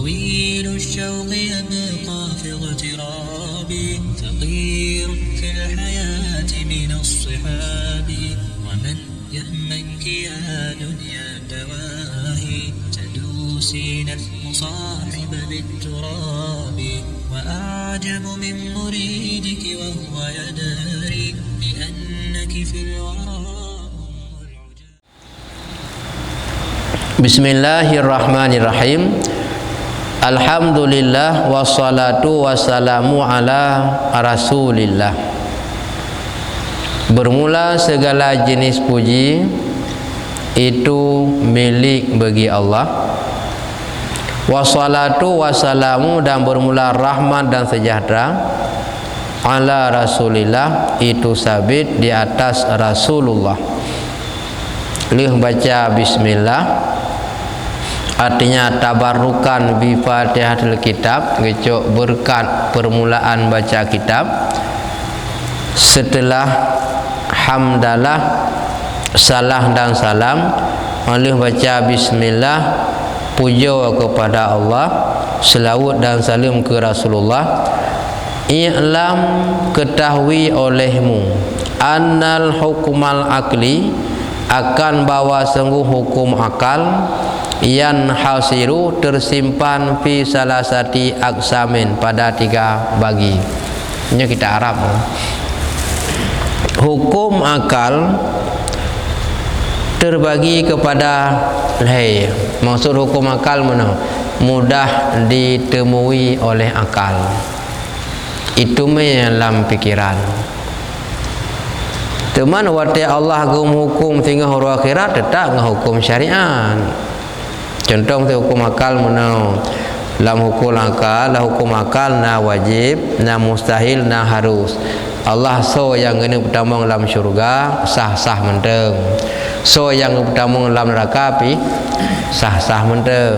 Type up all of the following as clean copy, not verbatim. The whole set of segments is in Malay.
طويل الشوق يبقى في اغترابي ثقيل في الحياة من الصحاب ومن يهمك يا دنيا دواهي تدوسين المصاحب بالتراب وأعجب من مريدك وهو يدري بأنك في الورى Bismillahirrahmanirrahim. Alhamdulillah wassalatu wassalamu ala rasulillah. Bermula segala jenis puji itu milik bagi Allah. Wassalatu wassalamu, dan bermula rahmat dan sejahtera ala rasulillah, itu sabit di atas Rasulullah. Lih baca bismillah, artinya tabarukan bi Fatihatul Kitab, ngecok berkat permulaan baca kitab. Setelah hamdalah, salah dan salam, oleh baca bismillah, puja kepada Allah, selawat dan salam ke Rasulullah. I'lam, ketahui olehmu, annal hukmal akli, akan bawa sungguh hukum akal, yan hasiru, tersimpan fi salasati aksamin, pada 3 bagi. Ini kita Arab. Hukum akal terbagi kepada lahir. Maksud hukum akal mana? Mudah ditemui oleh akal. Itu dalam pikiran. Teman wati Allah hukum tinggal huru akhirat, tetap hukum syariat. Contoh hukum akal mana? Dalam hukum akal, na wajib, na mustahil, na harus. Allah so yang kena pertama dalam syurga, sah-sah menteng. So yang pertama dalam neraka api, sah-sah menteng.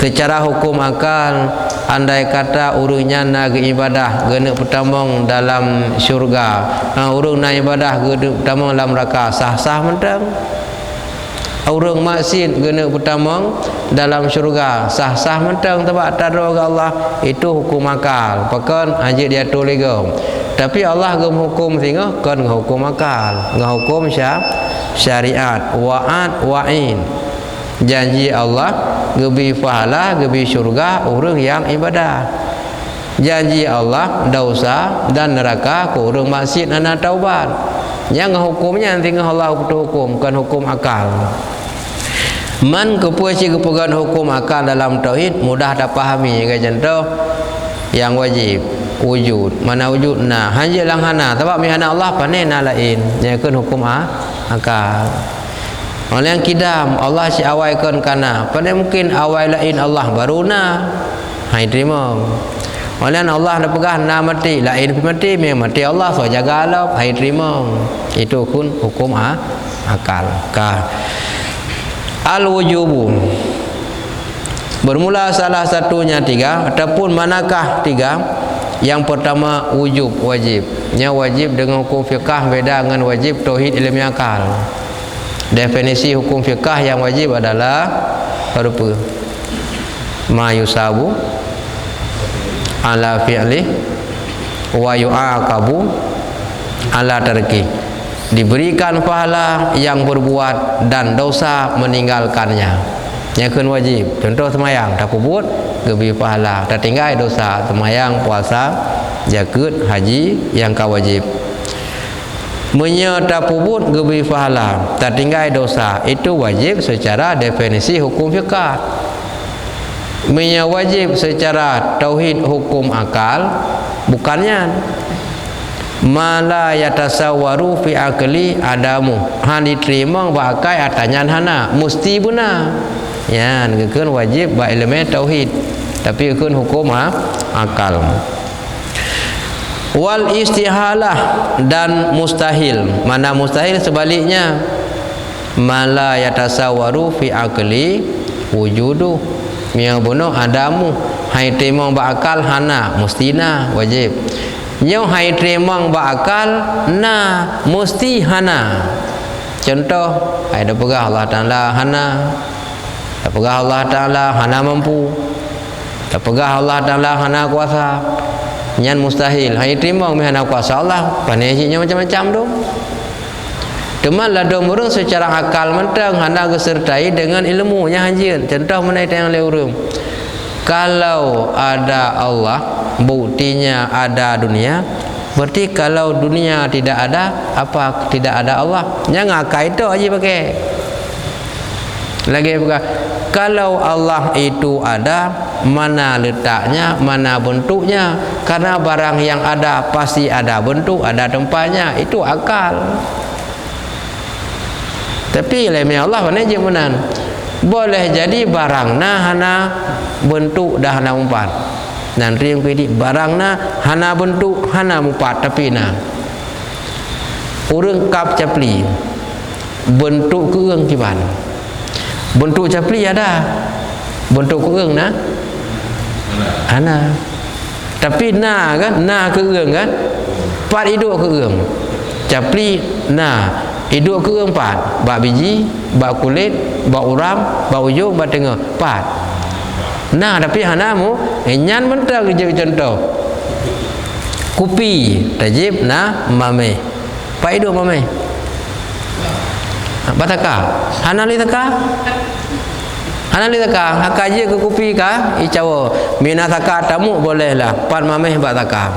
Secara hukum akal, andai kata urungnya nak ibadah kena pertama dalam syurga, urung nak ibadah kena pertama dalam neraka, sah-sah menteng. Urung maksiat kena pertama dalam syurga, sah-sah menteng, sebab tadarus Allah. Itu hukum akal. Pakan haji dia tulis gom. Tapi Allah hukum sehingga kan hukum akal, hukum syariat, wa'ad wa'in. Janji Allah gebi pahala, gebi syurga urang yang ibadah. Janji Allah dosa dan neraka ke urang maksiat dan taubat. Yang hukumnya nanti Allah hukum, bukan hukum akal. Man kepuasi kepegang hukum akal dalam tauhid mudah dipahami. Contoh yang wajib wujud, mana wujud na hanya lang hana, sebab mihana Allah panen lain. Yang kan hukum akal. Oleh yang kidam Allah si awaikan kana, pada mungkin awai lain Allah baru na, hai terima. Oleh Allah nak pegah na mati, lain mati, memang mati Allah so jaga alam, hai terima. Itu pun hukum akal. Al wujubu, bermula salah satunya 3, ataupun manakah 3? Yang pertama wujub, wajib. Yang wajib dengan hukum fiqah beda dengan wajib tauhid ilmu akal. Definisi hukum fiqah yang wajib adalah berupa ma yusabu ala fi'li wa yu'aqabu ala tarki. Diberikan pahala yang berbuat dan dosa meninggalkannya. Yang kan wajib. Contoh semayang, tak buat gebi pahala, tak tinggal dosa. Semayang, puasa, zakat, haji yang kau wajib. Menyerta pubut gebi pahala, tak tinggal dosa. Itu wajib secara definisi hukum fiqah. Wajib secara tauhid hukum akal, bukannya mala yatasawwaru fi akli adamu, han diterima bakai atanyan hana mesti benar. Ya, kan wajib ba elemen tauhid, tapi kan hukum akal. Wal istihalah, dan mustahil. Mana mustahil sebaliknya, mala yatasawwaru fi akli wujudu, yang bunuh adamu, hai terima bakal hana mustina wajib. Yang hai terima bakal na musti hana. Contoh, hai dah pegah Allah Taala hana, dah pegah Allah Taala hana mampu. pegah Allah Ta'ala hana kuasa nyan mustahil hai terima mi hana kuasa Allah panesinya macam-macam tu teman lah dong urang secara akal mentang hana gesertai dengan ilmunya hanjin contoh menai yang leureum kalau ada Allah buktinya ada dunia berarti kalau dunia tidak ada apa tidak ada Allah jangan akal itu aja pakai lagi bukan kalau Allah itu ada mana letaknya mana bentuknya karena barang yang ada pasti ada bentuk ada tempatnya itu akal tapi lemeh Allah mana je menan boleh jadi barang hana bentuk dah hana umpat nanti yang kedi barang hana bentuk hana umpat tapi urang kap capli bentuk keung kiban bentuk capli ada bentuk keung hana tapi kan keung kan pat hidup keung capli hidup keung pat bak biji bak kulit bak uram bak ujung bak tengah pat tapi hana mu nyan mentang je contoh kupi tajib mame pat hidup mame bataka hana li taka haka je ke kupi ka icawa mina taka tamu boleh lah pat mameh bak taka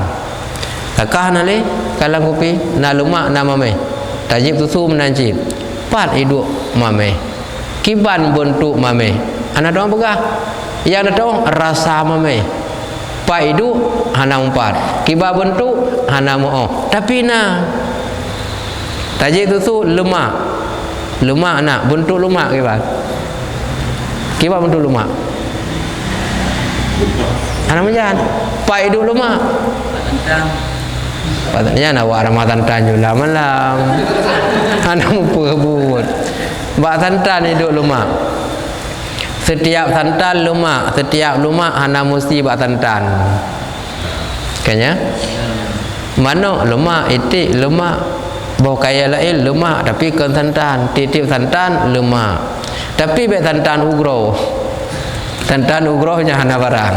hana li kalang kupi lumak mame tajib tusu menancip pat hidup mameh kiban bentuk mameh anak doang pegah yang ada rasa mameh pat hidup hana umpat kiban bentuk hana mo'o tapi tajib tusu lemak bentuk lemak kiban bentuk lemak hana menjan pat hidup lemak patutnya nak Ramadan tanjula malam anak mumput bak santan hidup lemak setiap santan lemak setiap lemak hana mesti bak santan kanya mana lemak itik lemak bau kaya lain lemak tapi kan santan titip santan lemak tapi bek santan ugro nya hana barang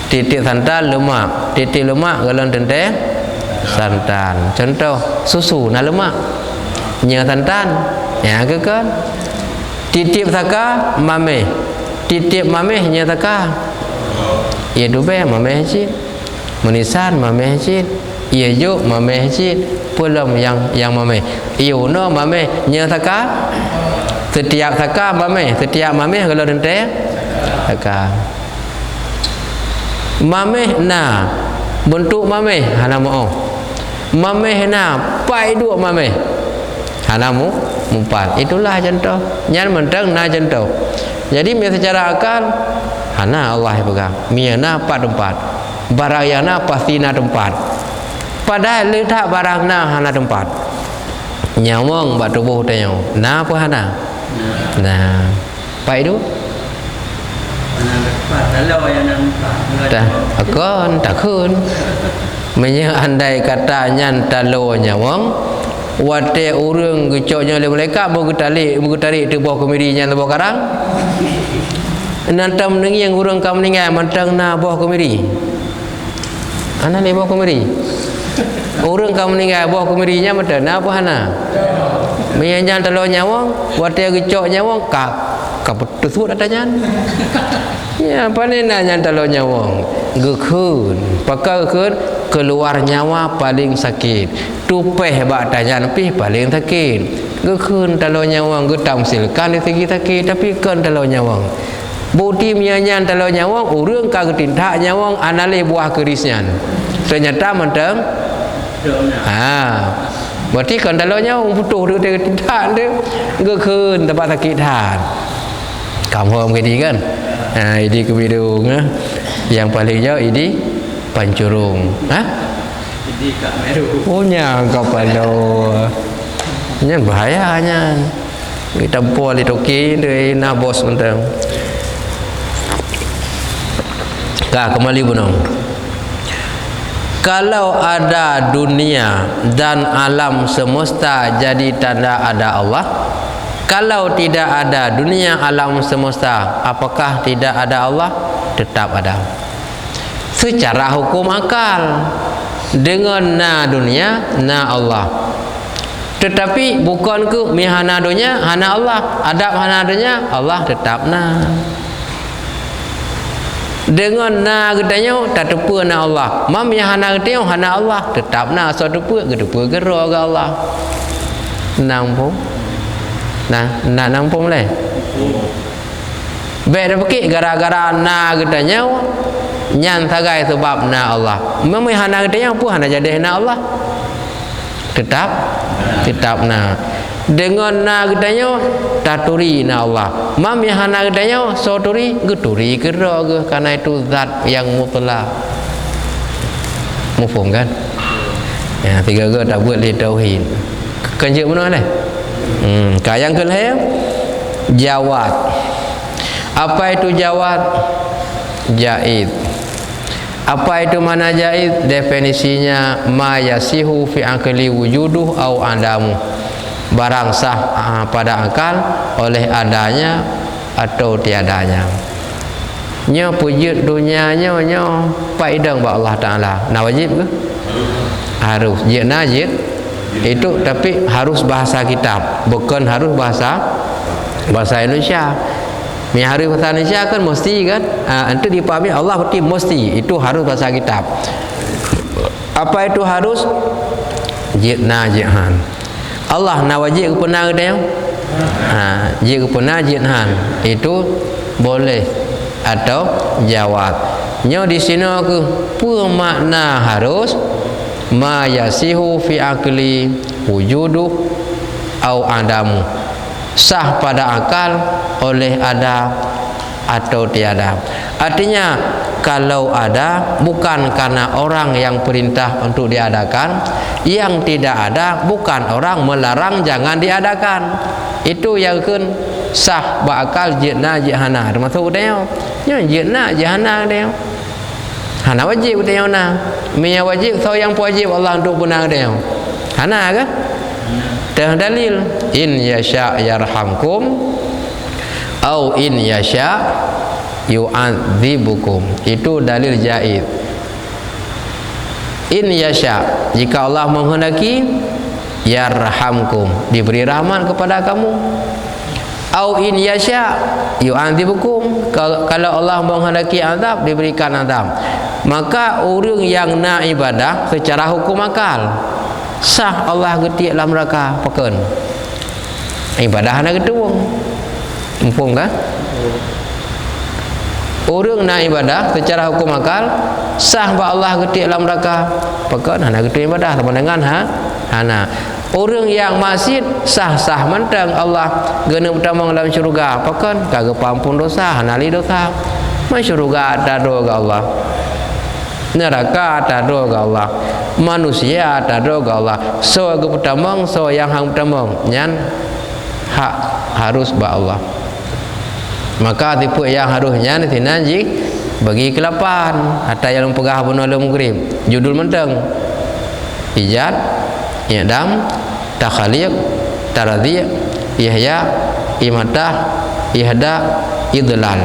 titik santan lemak titik lemak galon tenteng santan contoh susu lemak nya santan ya ke kan titip saka mameh titip mameh nya saka ya dube mameh cit menisan mameh cit ya jo mameh cit pulam yang mameh iuno mameh nya saka setiap saka mameh galon tenteng saka mameh bentuk mameh hana mau mameh pai dua mameh hana mu mumpat itulah contoh nyan mentang contoh jadi secara akal hana Allah pegang miana tempat barang yang pasti tempat padahal letak barang hana tempat nyawang bak tubuh tanya apa hana pai du akan takun andai kata nyan talo nyawang wate urang gecoknya oleh malaikat mau tarik tu bawah kemiri nyan bawah karang nantam nengi yang urang kam meninggal mantang bawah kemiri ana le bawah kemiri urang kam meninggal bawah kemirinya mata apa hana menyan talo nyawang wate gecok nyawang betul adanya ya paling nanya talo nyawang gekun pakai gekun keluar nyawa paling sakit tupeh bak tanya lebih paling sakit gekun talo nyawang getam silkan di segi sakit tapi kan talo nyawang budi mianyan talo nyawang urang ka getinta nyawang anale buah kerisnya ternyata mentang berarti kan talo nyawang putuh dia getinta dia gekun tempat sakit hat kamu begini kan ini kebidung yang paling jauh ini Pancurung ini Kak Meru punya kapalo nya bahayanya kita boleh toki dari nabos mentang kembali bunong kalau ada dunia dan alam semesta jadi tanda ada Allah. Kalau tidak ada dunia alam semesta, apakah tidak ada Allah? tetap ada. Secara hukum akal dengan na dunia, na Allah. Tetapi bukan ke mihana dunia, hana Allah. Adab hana dunia, Allah tetap na. Dengan na katanya tak tepa na Allah. Mam yang hana katanya hana Allah, tetap na so tepa gera ke Allah. Nampung. Nah, nak nampung leh. Baik dah pakit gara-gara na katanya nyan tagai sebab na Allah. Mam yang hana katanya apa hana jadi na Allah. Tetap na. Dengan na katanya taturi na Allah. Mam yang hana katanya soturi geturi kera ke, karena itu zat yang mutlak. Mufhum kan? Ya, tiga ke tak buat li tauhid. Kerja mana leh? Yang kelih jawad. Apa itu jawad? Jaid. Apa itu mana jaid? Definisinya ma yasihu fi akli wujuduh au adamu. Barang sah pada akal oleh adanya atau tiadanya. Nya pujud dunianya nya faedah ba Allah Taala. Nah wajib ke? Harus. Je najid itu tapi harus bahasa kitab, bukan harus bahasa Indonesia. Yang harus bahasa Indonesia kan mesti kan? Itu dipahami Allah berarti mesti. Itu harus bahasa kitab. Apa itu harus? Jidna jihan. Allah na wajib ke pernah dia? Jika pernah jihan itu boleh atau jawab. Nya di sini ke apa makna harus? Ma yasihu fi akli wujuduh au adamu. Sah pada akal oleh ada atau tiada. Artinya kalau ada bukan karena orang yang perintah untuk diadakan, yang tidak ada bukan orang melarang jangan diadakan. Itu yang kan sah bakal jidna jihana. Termasuk dia. Nya jidna jihana dia. Hana wajib dia na. Minya wajib so yang wajib Allah untuk benar dia. Hana ke? Dah dalil in yasha yarhamkum au in yasha yu'adzibukum. Itu dalil jaid. In yasha, jika Allah menghendaki, yarhamkum, diberi rahmat kepada kamu. Au in yasha yu'adzibukum, kalau Allah menghendaki azab, diberikan azab. Maka orang yang nak ibadah secara hukum akal sah Allah getik dalam neraka pakan. Ibadah nak ketuang. Mumpung kan? Orang nak ibadah secara hukum akal sah ba Allah getik dalam neraka pakan hana getik ibadah sama dengan hana. Orang yang maksiat sah mentang Allah gena utama dalam syurga pakan kagak pampun dosa hana li dosa. Mas syurga ada doa Allah. Neraka ada doa Allah. Manusia ada doa Allah. So ke pertama so yang hang pertama nyan hak harus ba Allah. Maka tipe yang harusnya nanti nanti bagi kelapan atau yang pegah penolong mugrib judul menteng ijad i'dam takhaliq taradhi' ihya imatah ihda idlal.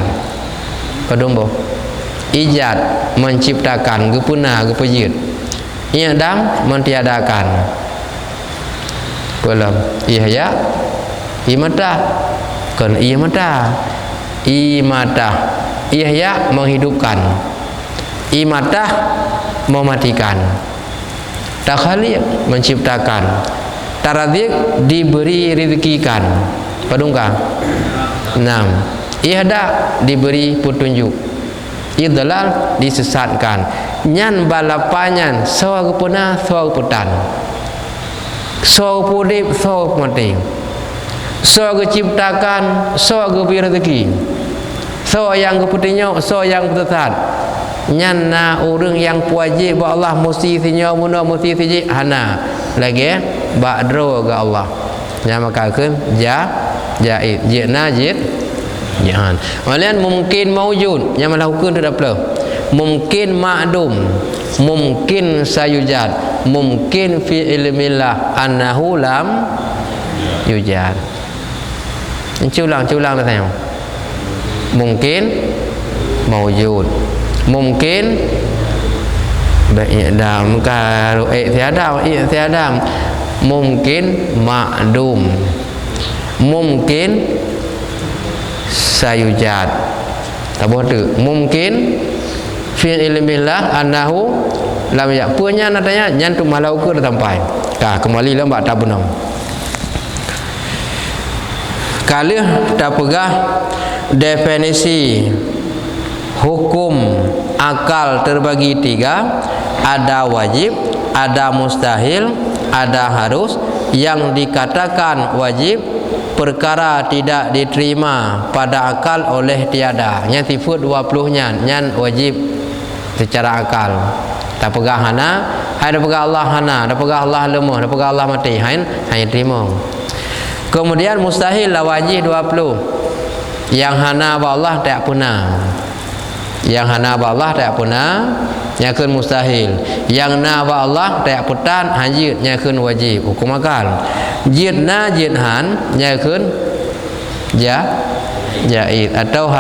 Padumbo ijad menciptakan gepuna gepejit, i'dam mentiadakan, belum ihya imatah kan imatah ihya menghidupkan, imatah mematikan, takhaliq menciptakan, taradhiq diberi rezekikan. Padungkah 6 ihda diberi petunjuk, idlal disesatkan. Nyan balapanyan sawa kepuna sawa keputan, sawa pudip sawa mati, sawa keciptakan sawa beri rezeki, sawa yang keputinya sawa yang tersesat. Nyan na orang yang wajib ba Allah mesti sinya muna mesti siji hana lagi ba'dro ga Allah. Nya maka keun jaid jina jid jihan. Walian mungkin maujud yang melakukan tidak perlu. Mungkin ma'dum, mungkin sayujad, mungkin fi ilmillah annahu lam yujad. Culang dah tanya. Mungkin maujud. Mungkin i'dam kalau i'tiadam mungkin ma'dum, mungkin sayujad. Tak boleh. Mungkin fi ilmillah annahu lam yakpunya natanya nyantu malau ke sampai. Kembali lembak tak benar. Kalau tak pegah definisi hukum akal terbagi 3, ada wajib, ada mustahil, ada harus. Yang dikatakan wajib perkara tidak diterima pada akal oleh tiada. Yang sifat 20-nya nyan wajib secara akal. Tak pegah hana, ada pegah Allah hana, ada pegah Allah lemah, ada pegah Allah mati, hanya terima. Kemudian mustahil lah wajib 20. Yang hana ba Allah tak pernah. Yang hana ba Allah tak pernah, nyakeun mustahil. Yang na ba Allah tak petan, hajit nyakeun wajib hukum akal. Jid na jid han nyakeun jaiz atau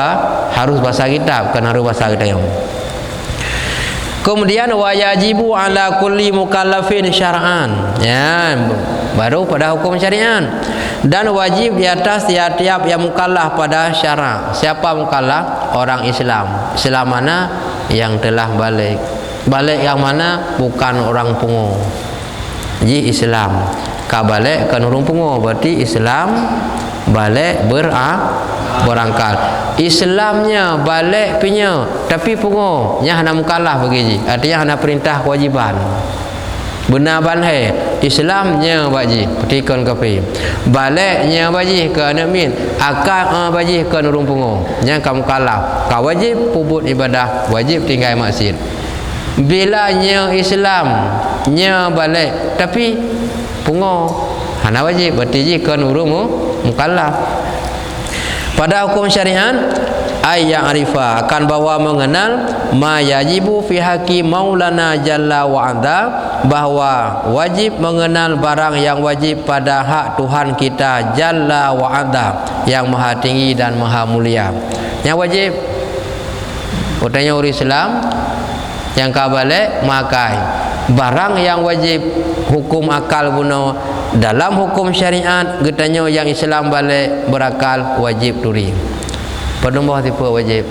harus bahasa kitab, kan harus bahasa kitab. Kemudian wajibu ala kulli mukallafin syar'an. Ya, baru pada hukum syariat. Dan wajib di atas tiap-tiap yang mukallaf pada syarak. Siapa mukallaf? Orang Islam. Islam mana? Yang telah balik. Balik yang mana? Bukan orang pungu. Ji Islam. Ka balik kan orang pungu. Berarti Islam balik berangkal. Islamnya balik punya, tapi pungu nya hana mukallaf bagi. Artinya hana perintah kewajiban. Benar banhai Islamnya baji petikan kafi. Baliknya baji ke amin. Akal baji ke nurung pungu. Nya kamu mukallaf. Ka wajib puput ibadah, wajib tinggal masjid. Bilanya Islamnya balik tapi pungu hana wajib, berarti ji ke nurung mukallaf. Pada hukum syariat ayat arifa akan bawa mengenal ma yajibu fi haqi maulana jalla wa anda, bahwa wajib mengenal barang yang wajib pada hak Tuhan kita jalla wa anda, yang maha tinggi dan maha mulia. Yang wajib utanya orang Islam yang kabalik makai barang yang wajib hukum akal guna dalam hukum syariat getanya yang Islam balik berakal wajib turi. Penumbah tipe wajib.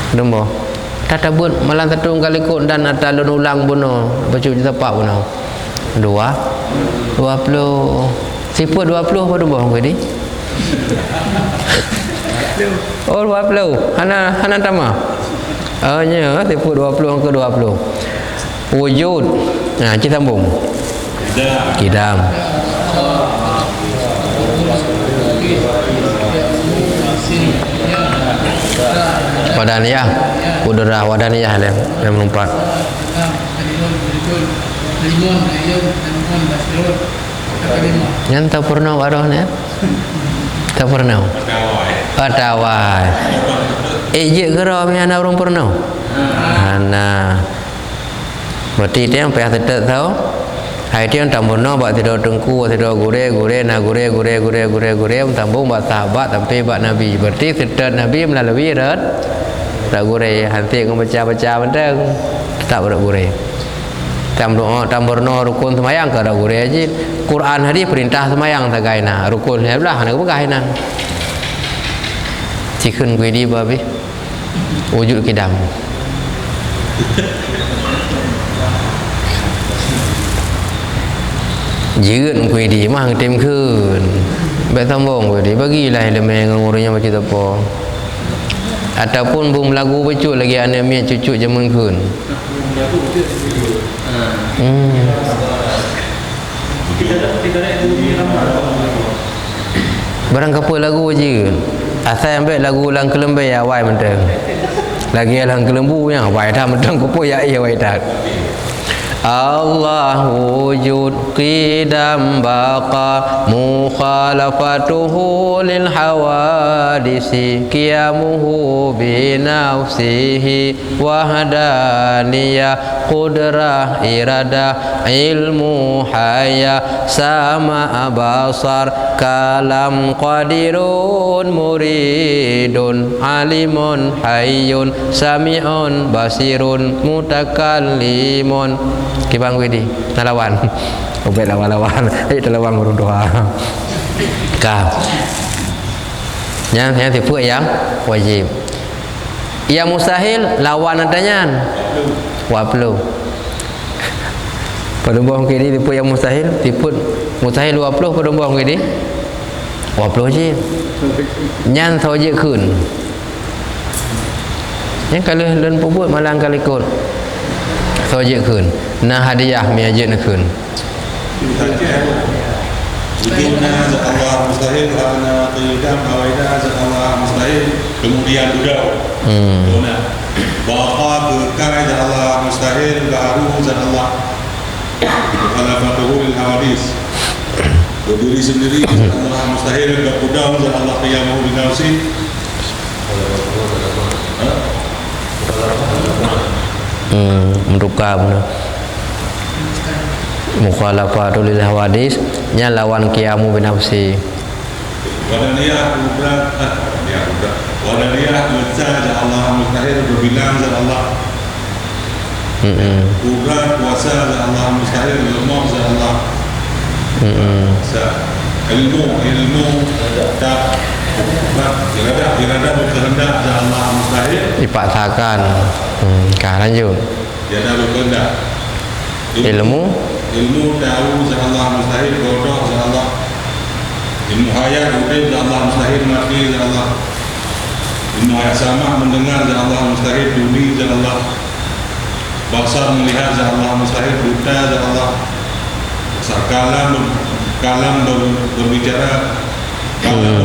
Penumbah. Tata buat malam satu kali kok dan atalun ulang bunuh. Baca tepat bunuh. 20. Sifat 20 penumbah ke ni? Oh 20. Hana tama. Nya sifat 20 ke 20. Wujud. Nah, kita sambung. Kidam. Wadaniyah, kudrah wadaniyah yang melompat. Yang tak pernah warahnya? Tak pernah. Atawai. Ejek geram yang orang pernah. Ana. Berarti dia yang payah tetap tahu. Hai dia yang tambunno bak tidur tengku, tidur gure tambung bak sahabat sampai bak Nabi. Berarti tetap Nabi melalui rat gure hanti membaca-baca benteng tak berat gure. Tambunno rukun semayang ke rat gure aja. Quran hadis perintah semayang tagaina. Rukun sebelah nak begahina. Cikun gue di babi. Wujud kidam. Jirat kuih di mah tim kun. Baik sambung kuih di bagilah elemen ngurusnya macam apa. Ataupun bung lagu becut lagi anak miat cucu zaman kun. Barang apa lagu je. Asal ambil lagu lang kelembe ya wai menteng. Lagi lang kelembu yang wai dah menteng kopo ya wai dah. Allah wujud qidam baqa mukhalafatuhu lil hawadisi qiyamuhu bi nafsihi wahdaniyah qudrah iradah ilmu haya sama basar kalam qadirun muridun alimun hayyun sami'un basirun mutakallimun kibang widi nalawan obet lawan ayo lawan guru doa ka yang tipu yang wajib yang mustahil lawan adanya waplu pedumbang kini tipu yang mustahil tipu mustahil 20 pedumbang kini 20 je nyan thau je kun yang kalau len pubut malang kali kun thau je kun na hadiah mi aje na kun wujudnya zat Allah mustahil karena qidam awaidah zat Allah mustahil kemudian juga baqa kekal zat Allah mustahil baru zat Allah khalafatuhu lil hawadis berdiri sendiri zat Allah mustahil berkudam zat Allah qiyamuhu bi nafsi menduka benar mukhalafatu lil hawadis nya lawan qiyamu bi nafsi wadaniyah kubra wadaniyah zat Allah mustahil berbilang zat Allah kubra kuasa zat Allah mustahil ilmu zat Allah ilmu tak iradah berkehendak zat Allah mustahil dipaksakan lanjut iradah berkehendak ilmu tahu zat Allah mustahil bodoh zat Allah ilmu hayat hidup zat Allah mustahil mati zat Allah ilmu hayat sama mendengar zat Allah mustahil duni zat Allah basar melihat zat Allah mustahil buta zat Allah kalam berbicara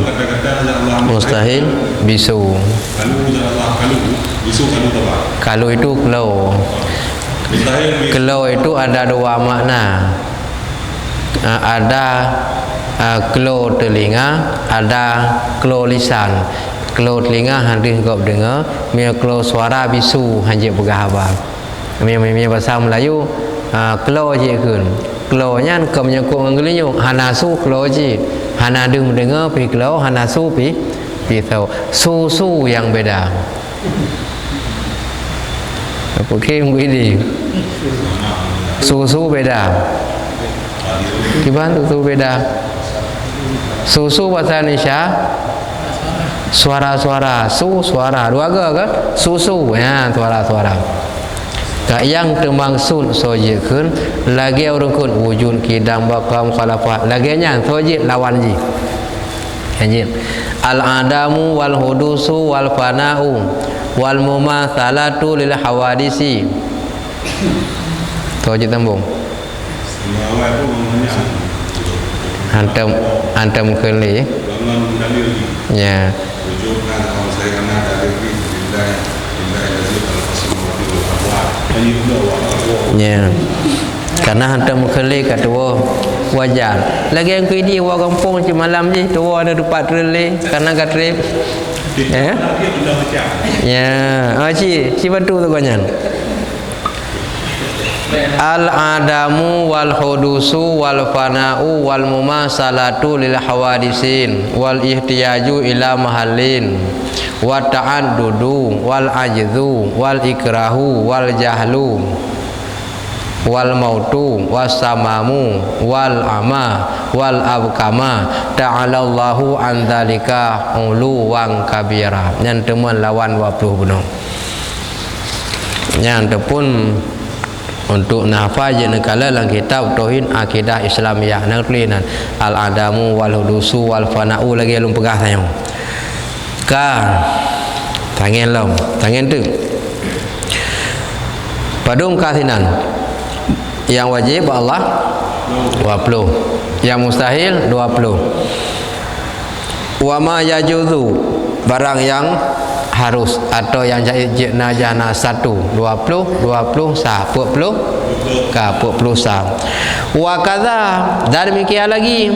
kata-kata zat Allah mustahil bisu kalau zat Allah kalau bisu kalau tebak kalau itu kalau itu ada dua makna ada kelo telinga ada kelo lisan kelo telinga hadis kau dengar mia kelo suara bisu hanya bergahabar mia bahasa Melayu kelo je kun kelo nya kau menyangkut ngelinyuk hanasu kelo je hana dengar pi kelo hanasu pi tahu susu yang beda okey begini susu beda gimana susu beda susu bahasa Indonesia suara-suara suara dua ke susu ya suara-suara tak yang termaksud sojekeun lagi orang kun wujud kidam bakam khalafah lagi nya sojek lawan ji anjir al adamu wal hudusu wal fana'u wal mumatsalatu lil hawadisi sojek tambung antam keli ya ya karena hantam keli kedua wajar lagi yang kini wa kampung ci malam je tua ada 4 triliun karena katrip ya ci bantu tu kanyan al adamu wal hudusu wal fana'u wal mumasalatu lil hawadisin wal ihtiyaju ila mahallin wa ta'addudu wal ajzu wal ikrahu wal jahlu wal mautu wasamamu wal ama wal abkama ta'ala Allahu an dzalika uluwan kabira yang teman lawan 20 benar yang pun untuk nafaj nekala dalam kitab tauhid akidah Islamiyah nang tulisan al adamu wal hudusu wal fana'u lagi belum pegah saya ka tangan tu padum kasinan yang wajib Allah 20 yang mustahil 20 wa ma yajuzu barang yang harus, atau yang jahit jenajah 1 20 sah 40 sah. Wa kadza, dan demikian lagi,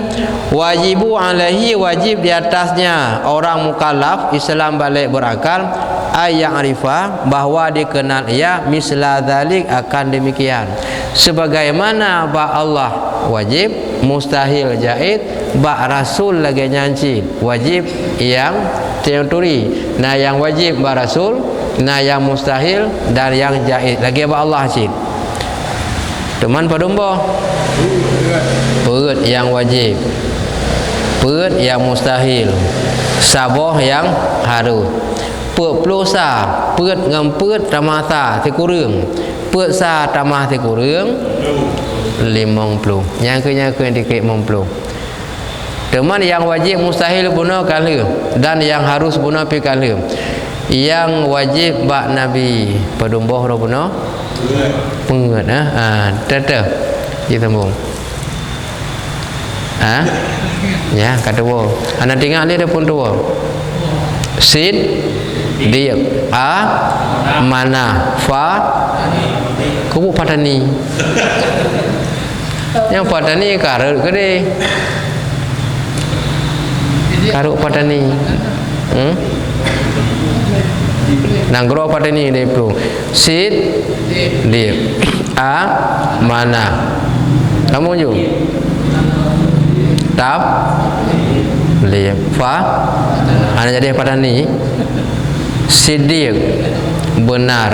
wajibu alaihi, wajib di atasnya orang mukallaf Islam balik berakal, ayat arifah, bahwa dikenal ia misla dzalik, akan demikian sebagaimana ba Allah wajib, mustahil jahit, ba Rasul lagi nyanci wajib yang teori, nah yang wajib ba Rasul, nah yang mustahil dan yang jahit lagi ba Allah cik. Teman padumbo perut yang wajib, perut yang mustahil, saboh yang harus, perut pelusa, perut ngempet tamata tikurung, perut sa tamah tikurung 50, nyangka dikit 50. Teman yang wajib mustahil puno kali, dan yang harus puno pi kali. Yang wajib bak Nabi padumbo ro puno pengat tete kita sambung ya kata wo ana tinggal dia pun tua sid dia mana fa kubu padani yang padani karut gede karut padani nanggro padani dia pun sid dia mana kamu ju tap lihat fa ana jadi padani sidiq benar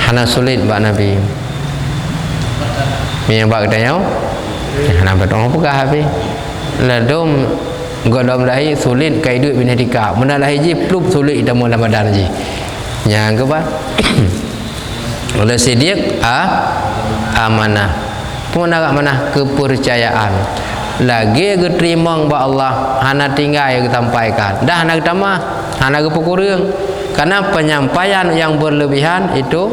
hana sulit bak Nabi yang bak tanya hana betong apa habis ladom godom lahi sulit kai duit bina dika mana lahi ji plup sulit dah mula badan ji yang ke ba oleh sidiq amanah pun agak mana kepercayaan lagi keterima ba Allah hana tinggal yang sampaikan dah hana tamah hana kepukurang, karena penyampaian yang berlebihan itu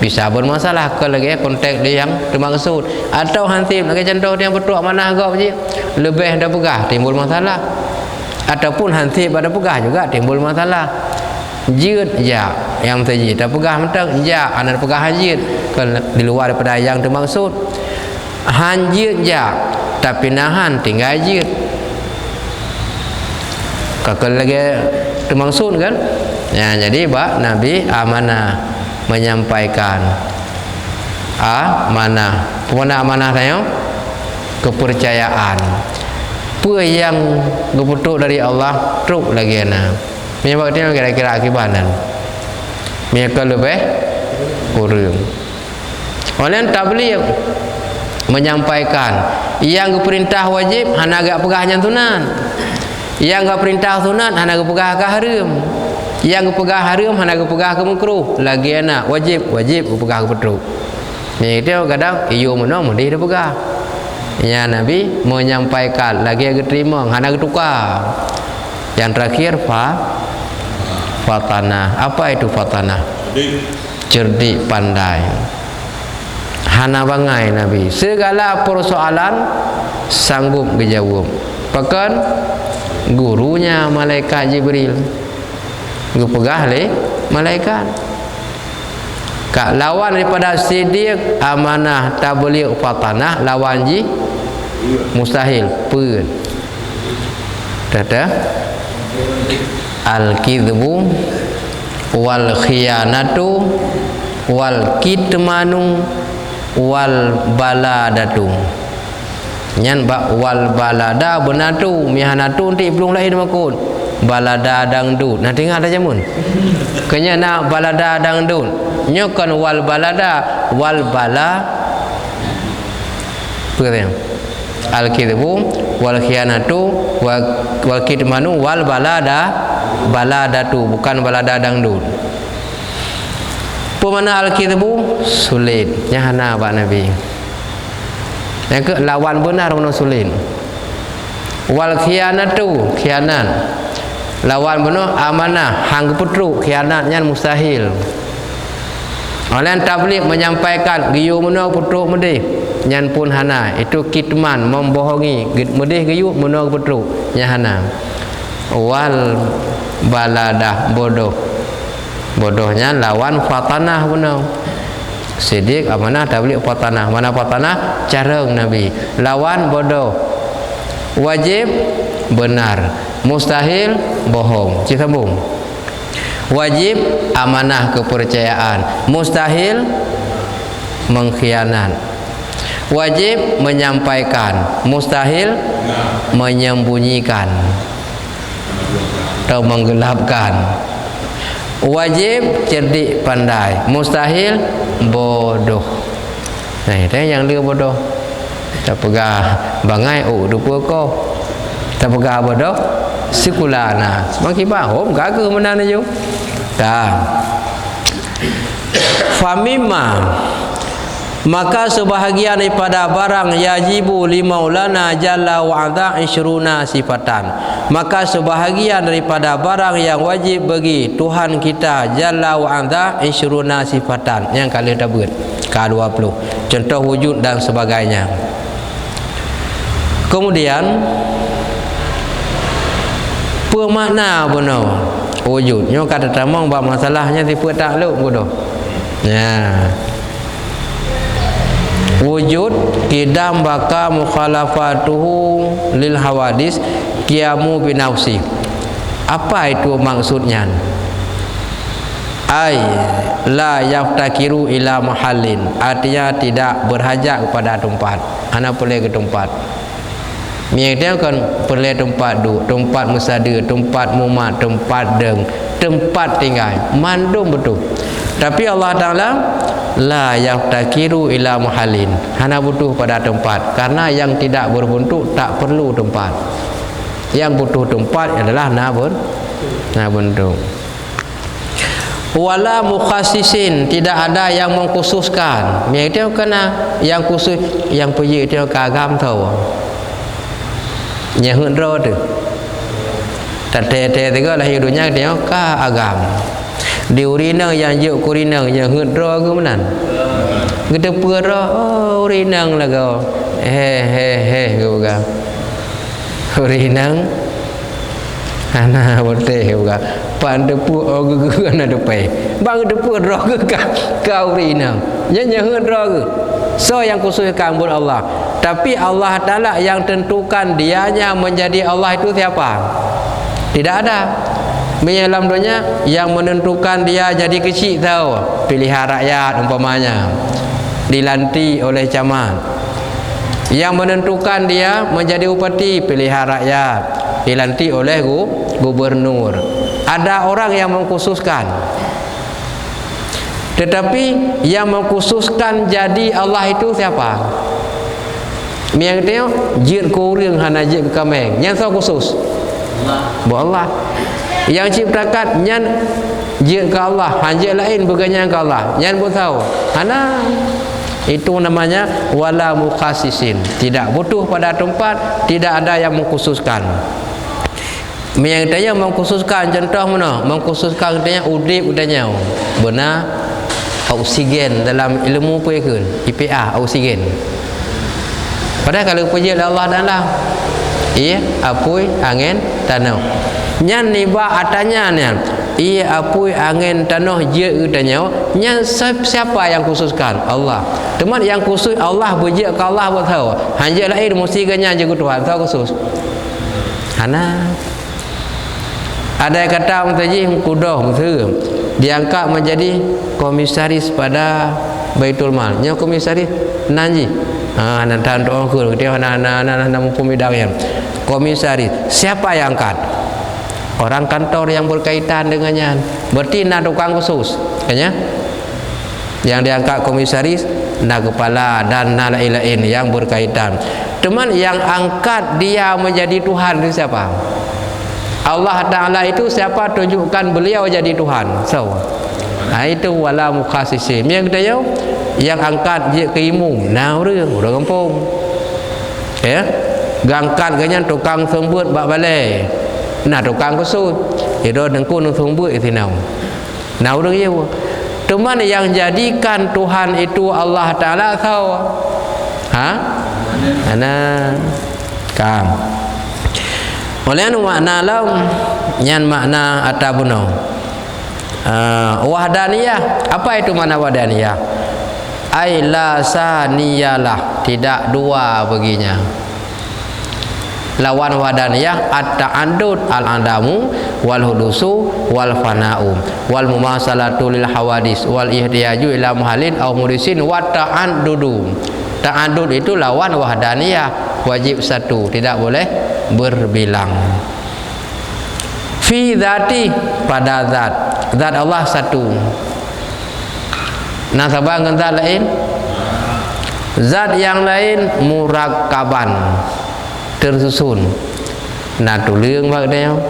bisa bermasalah kalau lagi konteks dia yang dimaksud, atau hansip lagi contoh dia betul amanah agak je lebih dah pegah timbul masalah, ataupun hansip pada pegah juga timbul masalah. Jid ya yang terjadi dah pegah mentang ya anak pegah hajid kalau di luar daripada yang dimaksud hanjid ya tapi nahan tinggal jid kalau lagi dimaksud kan ya. Jadi bak Nabi amanah menyampaikan amanah pemana amanah saya kepercayaan apa yang keputuk dari Allah truk lagi na menyebab dia kira-kira akibanan mereka lebih kurang oleh tabligh menyampaikan yang perintah wajib hana agak pegah nyantunan, yang agak perintah sunat hana agak pegah ke haram, yang pegah haram hana agak pegah ke makruh lagi anak wajib pegah ke petruk ni dia kadang iyo mana mesti dia pegah ya. Nabi menyampaikan lagi agak terima hana agak tukar. Yang terakhir fatanah. Apa itu fatanah? Cerdik pandai. Hana bangai Nabi segala persoalan sanggup dijawab. Bahkan gurunya malaikat Jibril gupegah le malaikat kak lawan daripada sidiq amanah tabligh fatanah lawan ji mustahil pun tata al-kidhbu wal khiyanatu wal kitmanu wal baladatu nyan ba wal balada benatu mihanatu ti belum lahir makun balada dangdut nah tinggal ada jamun kenya nak balada dangdut nyokan wal balada wal bala perang al-kidhbu wal khiyanatu wal kitmanu wal baladatu bukan balada dangdut. Pemana al-kidhbu sulit nyahana Pak Nabi. Yang ke lawan benar mana sulit. Wal khiyanatu khianat lawan benar amanah hang putru khianatnya mustahil. Oleh tabligh menyampaikan giyu mana putru medih nyan pun hana itu kitman membohongi medih giyu mana putru nyahana. Wal baladah, bodoh. Bodohnya lawan fatanah benar. Sidik, amanah, tabligh, fatanah. Mana fatanah? Cara Nabi. Lawan bodoh. Wajib benar, mustahil bohong. Kita sambung. Wajib amanah kepercayaan, mustahil mengkhianat. Wajib menyampaikan, mustahil menyembunyikan atau menggelapkan. Wajib cerdik pandai, mustahil bodoh. Nah, itu yang dia bodoh. Tak pegah bangai rupa kau. Tak pegah bodoh sekulana. Semakin faham gagal menan je. Dah. Famimma, maka sebahagian daripada barang yajibu li maulana jalla wa ala 20 sifatan. Maka sebahagian daripada barang yang wajib bagi Tuhan kita jalla wa ala 20 sifatan. Yang kali dabut K20. Contoh wujud dan sebagainya. Kemudian pemakna benar wujud. Nyo kata tamang bab masalahnya tipe tak lu bodoh. Ya. Wujud kidam baka mukhalafatuhu lil hawadis qiyamu binafsi. Apa itu maksudnya? Ai la yaftakiru ila mahallin, artinya tidak berhajat kepada tempat. Ana boleh ke tempat. Dia kan perlu tempat duduk, tempat musada, tempat mumat, tempat deng, tempat tinggal, mandum betul. Tapi Allah Ta'ala la yaftakiru ila mahallin, hanya butuh pada tempat. Karena yang tidak berbentuk tak perlu tempat. Yang butuh tempat adalah na bentuk. Wala mukhassisin, tidak ada yang mengkhususkan. Dia kena yang khusus, yang pergi dia kagam tahu. Nhà hơn rồi được thật thế thì gọi là hiểu được nhắc đéo cả agam điều đi nâng yang dự của đi nâng nhà hơn rồi cứ mình người ta vừa rồi đi nâng là go he go ga đi nâng ana bote ga pan de pu gu ana de pe bang de pu ro ke kau đi nâng nhà hơn rồi so yang khususkan buat Allah. Tapi Allah Ta'ala yang tentukan dianya menjadi Allah itu siapa? Tidak ada. Dalam dunia yang menentukan dia jadi kecil tahu. Pilihan rakyat umpamanya. Dilantik oleh camat. Yang menentukan dia menjadi upati pilihan rakyat. Dilantik oleh gubernur. Ada orang yang mengkhususkan. Tetapi yang mengkhususkan jadi Allah itu siapa? Yang dia jir kurang hana jir kameng. Yang so khusus Allah. Yang ciptakan nyan jir ke Allah, hanya lain bukannya ke Allah. Nyan pun tahu. Hana itu namanya wala mukhassisin. Tidak butuh pada tempat, tidak ada yang mengkhususkan. Yang dia mengkhususkan contoh mana? Mengkhususkan dia udip udanya. Benar oksigen dalam ilmu apa ke? IPA oksigen. Padahal kalau puji Allah Ta'ala iya apui angin tanah nyan niba atanya nya iya apui angin tanah je utanya nyan siapa yang khususkan? Allah. Teman yang khusus Allah puji ke Allah buat tahu hanya lain mesti ganya je Tuhan tahu khusus hana ada yang kata mutaji kudoh mutu diangkat menjadi komisaris pada Baitul Mal. Nya komisaris nanji nanti doa ke dia nama pemidangnya komisaris. Siapa yang angkat? Orang kantor yang berkaitan dengannya. Berarti nak tukang khusus, kayaknya. Yang diangkat komisaris, nak kepala dan nak lain-lain yang berkaitan. Teman yang angkat dia menjadi Tuhan itu siapa? Allah Ta'ala itu siapa tunjukkan beliau jadi Tuhan? So, itu wala mukhassisin. Yang kita yang angkat dia ke imum nau rương orang kampung ya gangkat ganyan tukang sembut bak balai nah tukang khusus itu dengku nang sembut itu nau rương ya teman yang jadikan Tuhan itu Allah Ta'ala tahu ana kam Oleh anu makna lam nyan makna atabuna wahdaniyah. Apa itu makna wahdaniyah? Ai la saniyalah, tidak dua baginya. Lawan wahdaniyah at-ta'addud al-adamu wal hudusu wal fana'u wal mumasalatu lil hawadis wal ihtiyaju ila muhalin aw murisin wa ta'addudu. Ta'addud itu lawan wahdaniyah, wajib satu, tidak boleh berbilang. Fi dzati, pada zat Allah satu. Nasabah dengan zat lain, zat yang lain murakkaban, tersusun. Na tulang maknanya,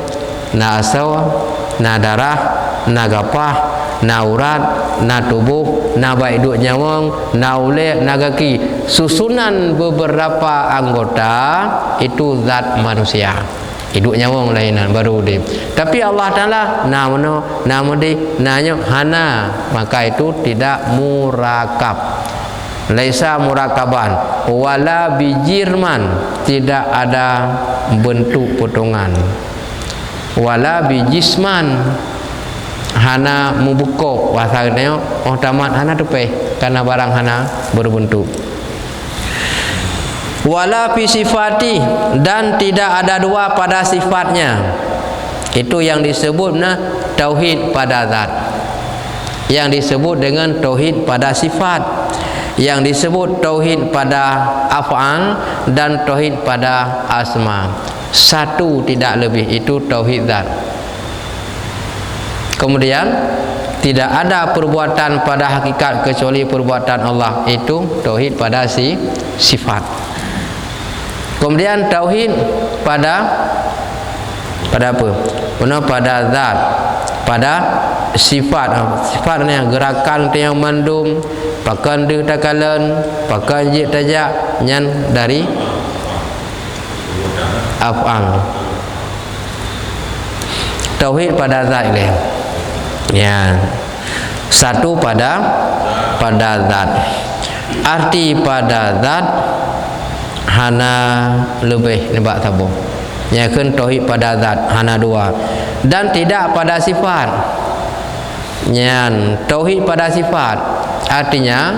na asal, na darah, na gapah, na urat, na tubuh, na baik duk nyawang, na ulet, na kaki. Susunan beberapa anggota itu zat manusia. Hidup nyawang lainan baru dia. Tapi Allah Taala nama dia nanya hana, maka itu tidak murakab. Laisa murakaban wala bijirman, tidak ada bentuk potongan. Wala bijisman, hana membukok wasanya oh tamat hana tupeh karena barang hana berbentuk. Wala fi sifati, dan tidak ada dua pada sifatnya. Itu yang disebut tauhid pada zat, yang disebut dengan tauhid pada sifat, yang disebut tauhid pada af'al dan tauhid pada asma. Satu tidak lebih, itu tauhid zat. Kemudian tidak ada perbuatan pada hakikat kecuali perbuatan Allah, itu tauhid pada sifat. Kemudian tauhid pada apa? Pada zat, pada sifat. Sifat ni gerakan yang mandum, pakan de takalan, pakan je tajak nyan dari af'al. Tauhid pada zat ni. Ya. Satu pada zat. Arti pada zat hana lebih nebak tabung. Ya kan tauhid pada zat hana dua, dan tidak pada sifat. Nyan tauhid pada sifat artinya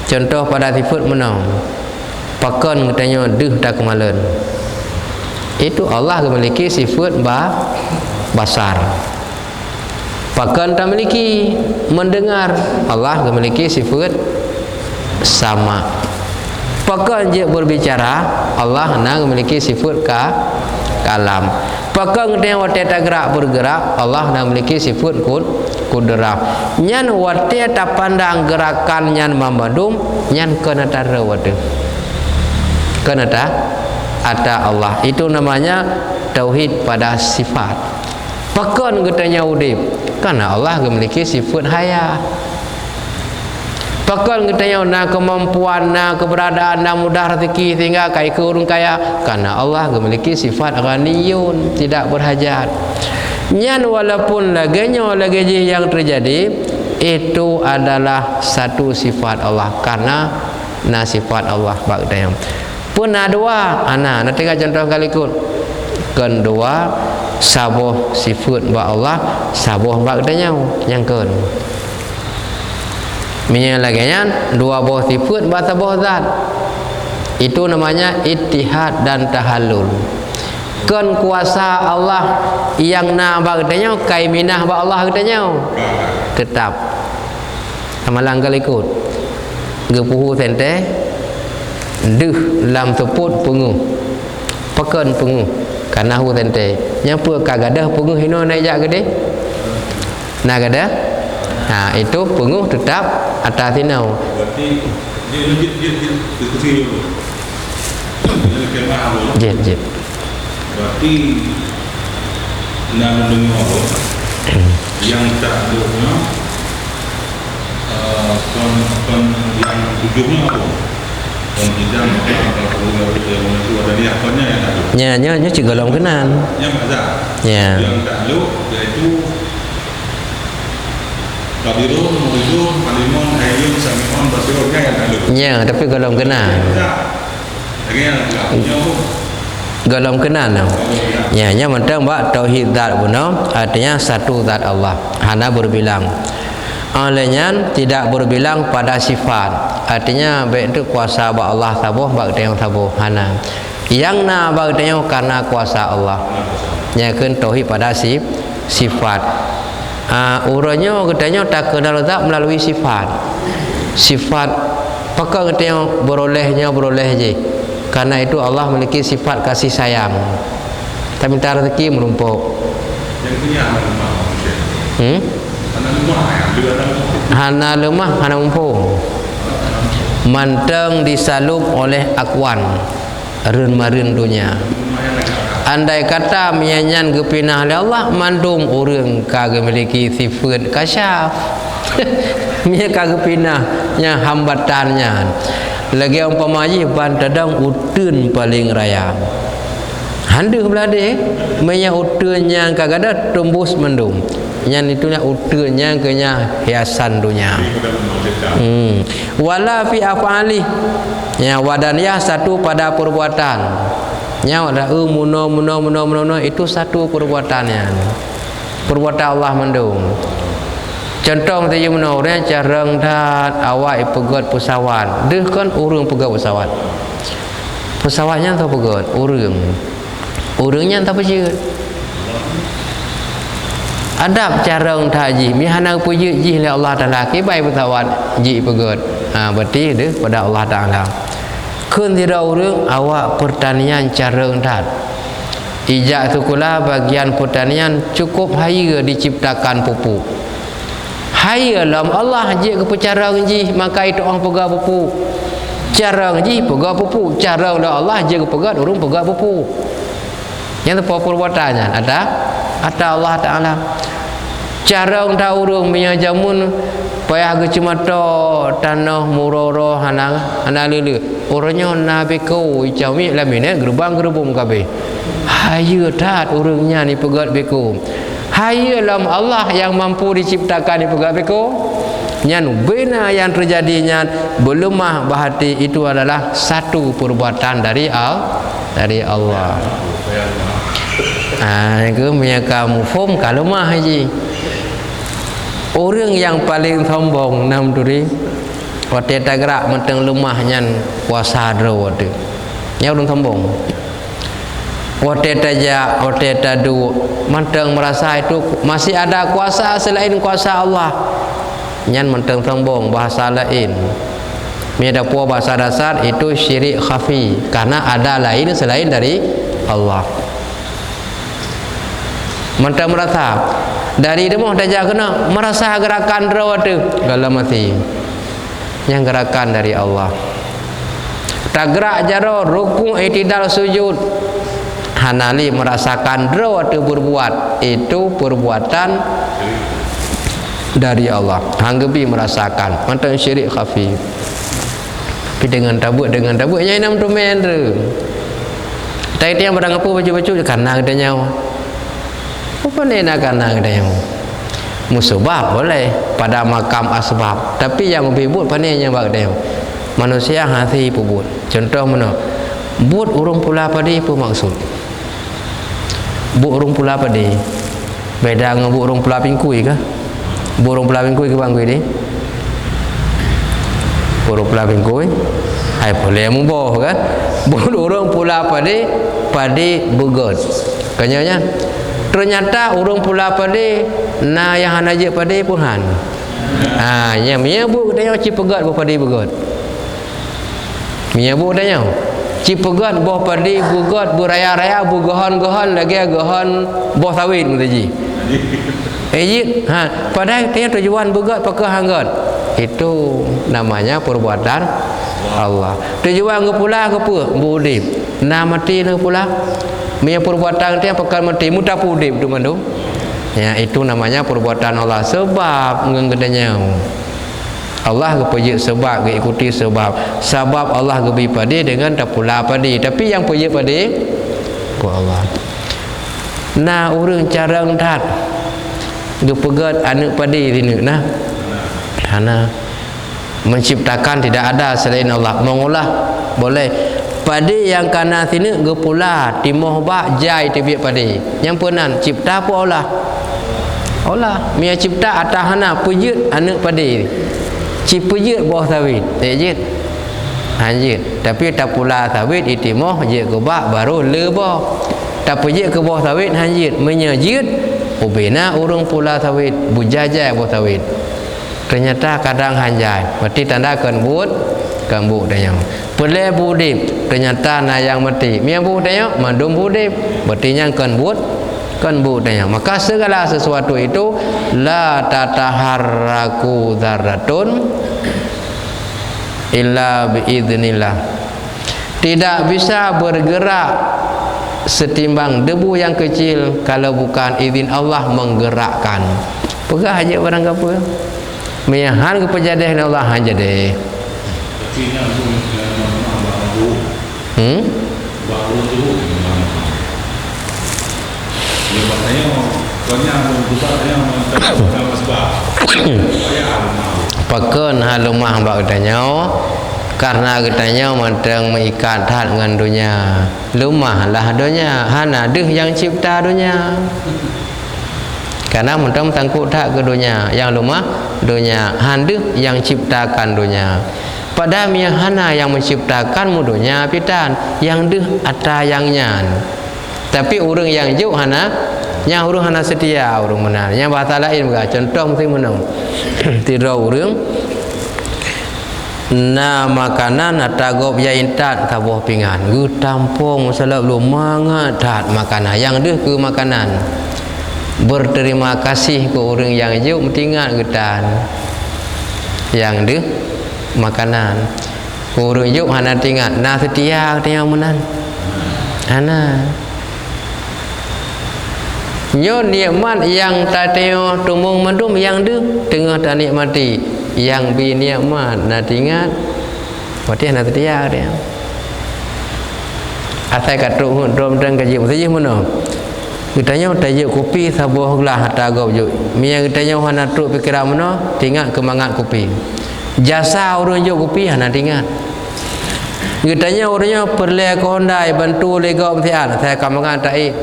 contoh pada sifat menang. Pakan katanya deh tak kemalan. Itu Allah memiliki sifat basar. Pakan tak memiliki mendengar. Allah memiliki sifat sama. Pakan je berbicara, Allah memiliki sifat kalam. Pakan dia wate tak bergerak, Allah memiliki sifat kudrah. Nyan wate tak pandang gerakan nyan mamadum, nyan kena tara wate. Kena tak ada Allah. Itu namanya tauhid pada sifat. Pakan katanya udip, karena Allah memiliki sifat haya. Pakan katanya na kemampuan, na keberadaan, na mudah rezeki sehingga kai ke urung kaya, karena Allah memiliki sifat ghaniyun, tidak berhajat. Nyan walaupun laganya lagi yang terjadi itu adalah satu sifat Allah, karena na sifat Allah bagdayam. Pun dua ana nanti contoh kali ikut. Kedua sabuh sifat ba Allah, sabuh bagdayam yang kan. Minyak laginya dua buah sifat bahasa buah zat. Itu namanya ittihad dan tahallul. Kan kuasa Allah yang na bagdanya kai minah ba Allah katanya tetap. Amalang kali ikut. Gepuhu sente deh lam teput penguh. Pakan penguh karena hu sente. Nyapa kagadah penguh hino naik jak gede. Na gadah. Nah, itu penguh tetap atas tinau. Berarti dia kesini dulu. Dia kemah dulu. Jet. Berarti nak mendengar apa? Yang tak ada kon yang tujuhnya apa? Kon tidak kalau itu ada dia apanya yang ada. Nya cigolong kenan. Yang ada. Ya. Yang tak ada yaitu Kabirun, Muridun, Halimon, Hayyun, Sami'un, Basirun kan yang ada. Ya, tapi golong kena. Lagi yang tak punya pun. Galam kenan ya nya mentang bak tauhid zat benar artinya satu zat Allah hana berbilang. Olehnya tidak berbilang pada sifat artinya baik itu kuasa bak Allah sabuh bak tengok sabuh hana yang na bak tengok karena kuasa Allah nya kan tauhid pada sifat. Uranya katanya tak kenal zat melalui sifat pakar katanya beroleh je karena itu Allah memiliki sifat kasih sayang tak minta rezeki menumpuk hana lemah hana mumpung manteng disalub oleh akwan ren dunia. Andai kata mianyan gepinah oleh Allah mandum orang kagak memiliki sifat kasyaf mia kagak pinahnya hambatannya lagi umpamanya bantadang utun paling raya handu belade menya utunnya kagak ada tembus mendung yang itunya utunnya kenya hiasan dunia. Wala fi afali ya wadaniyah satu pada perbuatan nya ada muno itu satu perbuatannya perbuatan Allah mendung. Contoh tadi menoreh carang dat awak pegat pesawat deh kan urang pegat pesawatnya tak pegat urangnya tak pegat adab carang taji mihana puji ji oleh Allah Taala ki baik pesawat ji pegat berarti deh pada Allah Taala. Kun tidak urang awak pertanian carang dat ijak tu kula bagian pertanian cukup haya diciptakan pupuk haya lam Allah je ke carang ji maka itu orang pegang pupuk carang ji pegang pupuk carang dah Allah je ke pegang urang pegang pupuk yang tu perbuatannya ada Allah Taala carang dah urang punya jamun payah ke cuma tanah muroro hana lele orangnya nabi kau icami lamine gerbang kabeh haya tat urangnya ni pegat beko haya lam Allah yang mampu diciptakan di pegat beko nyan bina yang terjadinya belemah bahati itu adalah satu perbuatan dari Allah. Itu mereka mufhum kalau mah haji orang yang paling sombong nam duri waktu gerak menteng lemahnya kuasa dro waktu nya orang sombong waktu tajak waktu tadu menteng merasa itu masih ada kuasa selain kuasa Allah nyan menteng sombong bahasa lain ada bahasa dasar itu syirik khafi karena ada lain selain dari Allah. Mentang merasa dari demo tajak kena merasa gerakan rawatu kalau mati yang gerakan dari Allah tak gerak jaro rukuk i'tidal sujud hanali merasakan rawatu berbuat itu perbuatan dari Allah hanggebi merasakan mentang syirik khafi tapi dengan tabuk nya enam tumen tu tai tiang barang apa baju karena ada nyawa apa ni nak kena dia musabab boleh pada makam asbab tapi yang bibut pandai yang bak dia manusia hati pubut contoh mana but urung pula padi apa maksud but urung pula padi beda dengan but urung pula pingkui ke burung pula pingkui ke bangkui ni burung pula pingkui hai boleh muboh kan but urung pula padi begot kanyanya ternyata urung pula padi na yang hanaje padi pun han nya mia bu tanya cipegat bo padi begot mia bu tanya cipegat bo padi begot beraya-raya bu gohon lagi gohon bo sawit mutaji padahal tanya tujuan begot pakai hanggot itu namanya perbuatan Allah tujuan ke pula ke apa budip na mati na pula punya perbuatan dia pakal mati mudah pudip tu mandu ya itu namanya perbuatan Allah sebab ngengedanya Allah kepeje sebab ke ikuti sebab Allah gebi padi dengan tak pula padi tapi yang peje padi ku Allah nah urang carang dat gepegat anak padi sini nah karena menciptakan tidak ada selain Allah mengolah boleh Padi yang kanan sini gepula timoh ba jai tibik padi. Yang penan cipta pun Allah. Allah mia cipta atahana pujut anak padi. Cipujut bawah sawit. Tejit. Anjit. Tapi tak pula sawit itimoh je ke ba baru leba. Tak pujut ke bawah sawit hanjit menyejit. Ubina urung pula sawit bujajai bawah sawit. Ternyata kadang hanjai. Berarti tanda kan bu dayang. Pele budip ternyata na yang mati. Mia bu dayang mandum budip. Berarti yang kan bu dayang. Maka segala sesuatu itu la tataharraku dzarratun illa biidznillah. Tidak bisa bergerak setimbang debu yang kecil kalau bukan izin Allah menggerakkan. Pegah aja barang apa. Meyahan kepejadeh Allah aja deh. Baru tu dia katanya banyak besarnya macam sebab paken halumah mbak katanya karena katanya mandang mengikat hat dengan dunia lumah lah dunia hana deh yang cipta dunia karena mandang sangkut tak ke dunia yang lumah dunia handeh yang ciptakan dunia. Pada hana yang menciptakan mudunya pitan yang deh ata yang nyan. Tapi urang yang jauh hana yang urang hana setia urang benar. Yang bahasa lain juga contoh mesti menang. Tidak urang na makanan atagop ya intat tabuh pingan. Gu tampung masalah belum mangat tat makanan. Yang deh ke makanan. Berterima kasih ke urang yang jauh mesti ingat getan. Yang deh makanan urung juk hana tingat na setia tanya menan hana nyo nikmat yang tateo tumung mandum yang de tengah tak nikmati yang bi nikmat na tingat berarti hana setia dia asai katuk hudrom dan kaji mesti mana kitanya tajuk kopi sabuh gelas tagap juk miang kitanya hana tu pikiran mana tingat kemangat kopi jasa orang jauh kopi hana ingat. Katanya orangnya perle ke Honda bantu lega mestian saya akan mengatai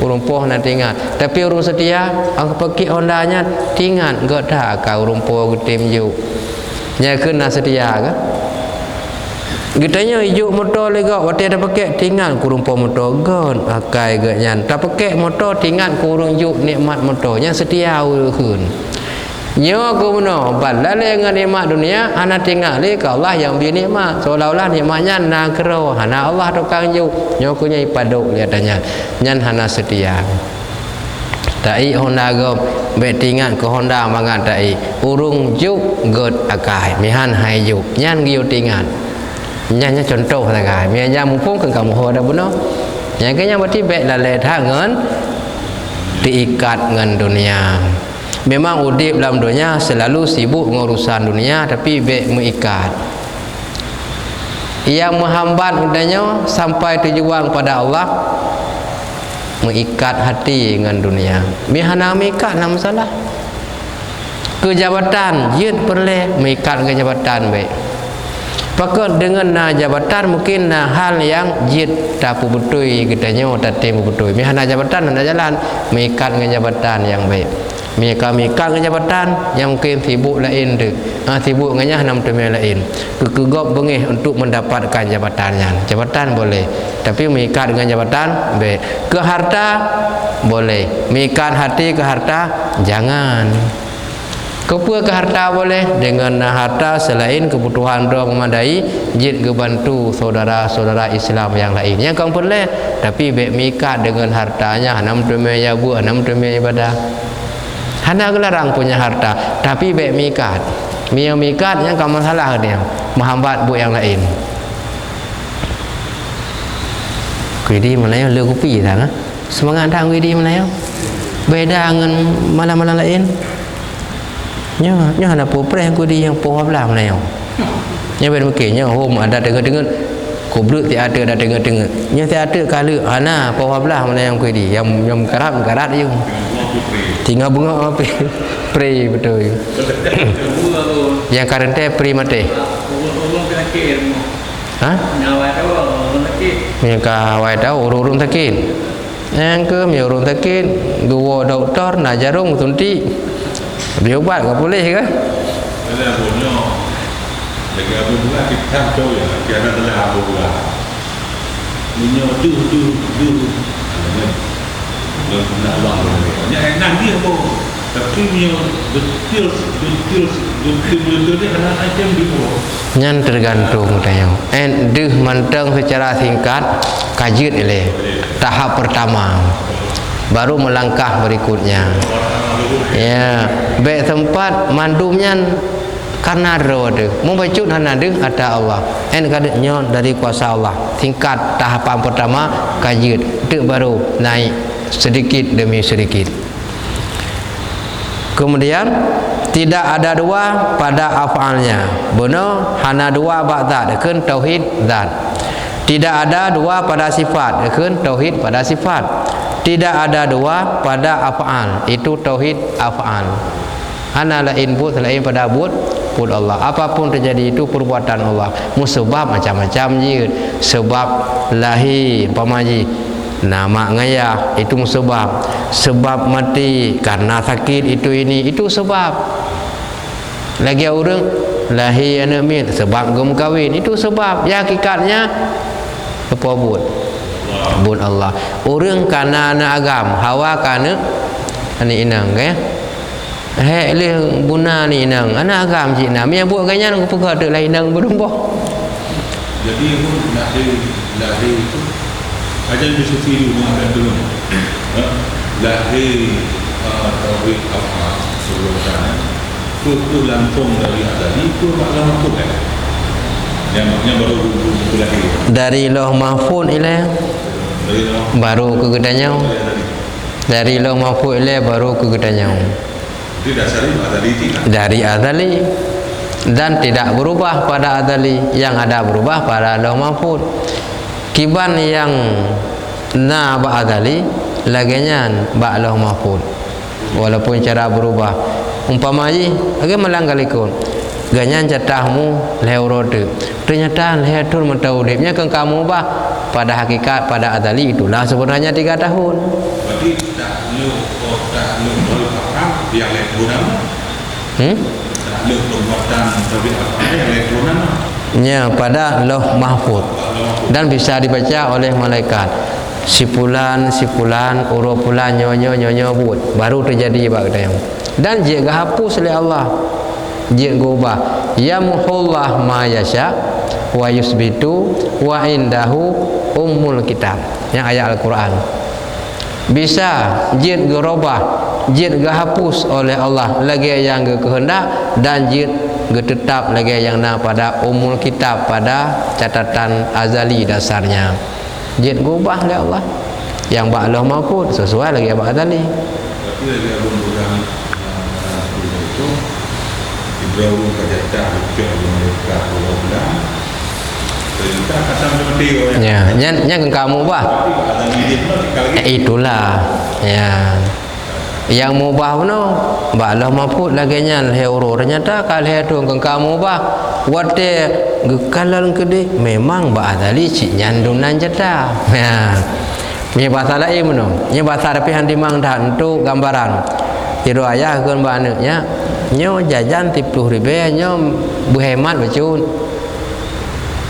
urung poh nak ingat. Tapi urung setia ang pakai Hondanya tingat gak dah ka urung poh getim juk. Nya kena setia ke? Katanya ijuk motor lega wate dah pakai tingat urung poh motor gon akai gak nyan. Tak pakai motor tingat urung juk nikmat motornya setia urun. Nyo ko meno balale dengan nikmat dunia ana tinggal le ka Allah yang bi nikmat seolah-olah nikmatnya na kero hana Allah tukang ju nyo ko nyai paduk dia tanya nyan hana setia tai Honda gom be tingat ke Honda mangat tai urung juk god akai mihan hai juk nyan giu tingat nyan nya contoh sagai mi nya mumpung ke kamu ho da buno yang kenya berarti be lale tha ngan diikat dengan dunia. Memang udip dalam dunia selalu sibuk mengurusan dunia tapi baik mengikat. Yang menghambat udahnya sampai tujuan pada Allah mengikat hati dengan dunia. Mihana mengikat nak masalah. Kejabatan jid perle mengikat ke jabatan baik. Pakat dengan na jabatan mungkin na hal yang jid tak betul kitanya tak temu betul. Mihana jabatan nak jalan mengikat dengan jabatan yang baik. Mereka ke jabatan yang mungkin sibuk lain tu. Sibuk dengan enam temel lain. Kegop bengih untuk mendapatkan jabatannya. Jabatan boleh. Tapi mengikat dengan jabatan baik. Ke harta boleh. Mengikat hati ke harta jangan. Kepua ke harta boleh. Dengan harta selain kebutuhan doa memadai, jid ke bantu saudara-saudara Islam yang lain. Yang kamu boleh. Tapi baik mengikat dengan hartanya enam temel yabu, enam temel ibadah. Hana gelarang punya harta tapi baik mikat. Yang mikat yang kamu masalah dia menghambat buat yang lain. Kuidi mana yang le kopi dah semangat dah kuidi mana yang beda dengan malam-malam lain. Nya hana popres kuidi yang poh belah mana yang. Nya ben mekenya hom ada dengar-dengar kubrut ti ada dengar-dengar. Nya ti ada kala hana poh belah mana yang kuidi yang karat je. Tinggal bunga apa? Pre betul. Yang karente pre mate. Ha? Ngawai tahu orang sakit. Mi ka wai tahu urung sakit. Yang ke mi urung sakit, dua doktor nak jarum suntik. Dia ubat ke boleh ke? Ada abonyo. Lagi abonyo kita tahu ya, kita telah abonyo. Minyo du. Nak Allah. Yang nanti apa? Tapi minyo betul dia kena item di bawah. Nyan tergantung tanya. Deh manteng secara singkat kajit ile. Tahap pertama. Baru melangkah berikutnya. Ya, baik tempat mandumnya karena rode. Mau bacut hana deh ada Allah. Kadanya dari kuasa Allah. Tingkat tahapan pertama kajit. Deh baru naik sedikit demi sedikit. Kemudian tidak ada dua pada af'alnya. Benar, hana dua ba'da dekeun tauhid zat. Tidak ada dua pada sifat dekeun tauhid pada sifat. Tidak ada dua pada af'al, itu tauhid af'al. Hana lain but lain pada but Allah. Apapun terjadi itu perbuatan Allah. Musabab macam-macam je. Sebab lahir pamaji nama ngayah itu sebab. Sebab mati karena sakit itu sebab. Lagi orang lahir anak mit sebab gem kahwin itu sebab. Ya hakikatnya apa buat Allah. Orang karena anak agam, hawa karena ani inang ke. Leh buna ni inang anak agam cik nam yang buat ganyan aku pegah dak lain inang berumboh. Jadi aku lahir itu aja bisa tiru ada dulu. Lahir tauhid apa sebelum sana. Itu langsung dari adali itu bakal masuk kan. Yang baru lahir. Dari Lauh Mahfuz ile baru ke gedanya. Dari Lauh Mahfuz ile baru ke gedanya. Itu dasarnya adali tidak. Dari adali dan tidak berubah pada adali, yang ada berubah pada Lauh Mahfuz. Kiban yang na ba adali laginya ba Lauh Mahfuz. Walaupun cara berubah. Umpama ji age malanggalikun. Ganyan jatahmu leurode. Ternyata lehatul mentaudibnya ke kamu bah pada hakikat pada adali itulah sebenarnya 3 tahun. Berarti tak lu baru apa yang leburan? Tak lu perbuatan tapi apa yang leburan? Ya, pada Lauh Mahfuz dan bisa dibaca oleh malaikat. Sipulan urupulan nyonyo buat baru terjadi bagdang. Dan jika hapus oleh Allah, jika ubah, yamhullah ma yasha wa yusbitu wa indahu ummul kitab. Yang ayat Al-Quran. Bisa jika gerubah, jika hapus oleh Allah lagi yang kehendak, dan jika tetap lagi yang na pada ummul kitab, pada catatan azali dasarnya. Jika ubah oleh Allah yang ba'lah Mahfuz sesuai lagi abad azali. Berarti lagi abang berang itu Ibrahim kajata ucap mereka Allah perintah kata mati ya nya kamu bah itulah ya yang mubah no ba'lah Mahfuz lagi nya heuro ternyata kalau itu kamu bah wate gekalan kede memang ba azali cik nyandunan jata ya ni bahasa lain no ni bahasa tapi handi mang dah untuk gambaran tiru ayah keun ba anak nya nyo jajan 30 ribu nyo berhemat bacun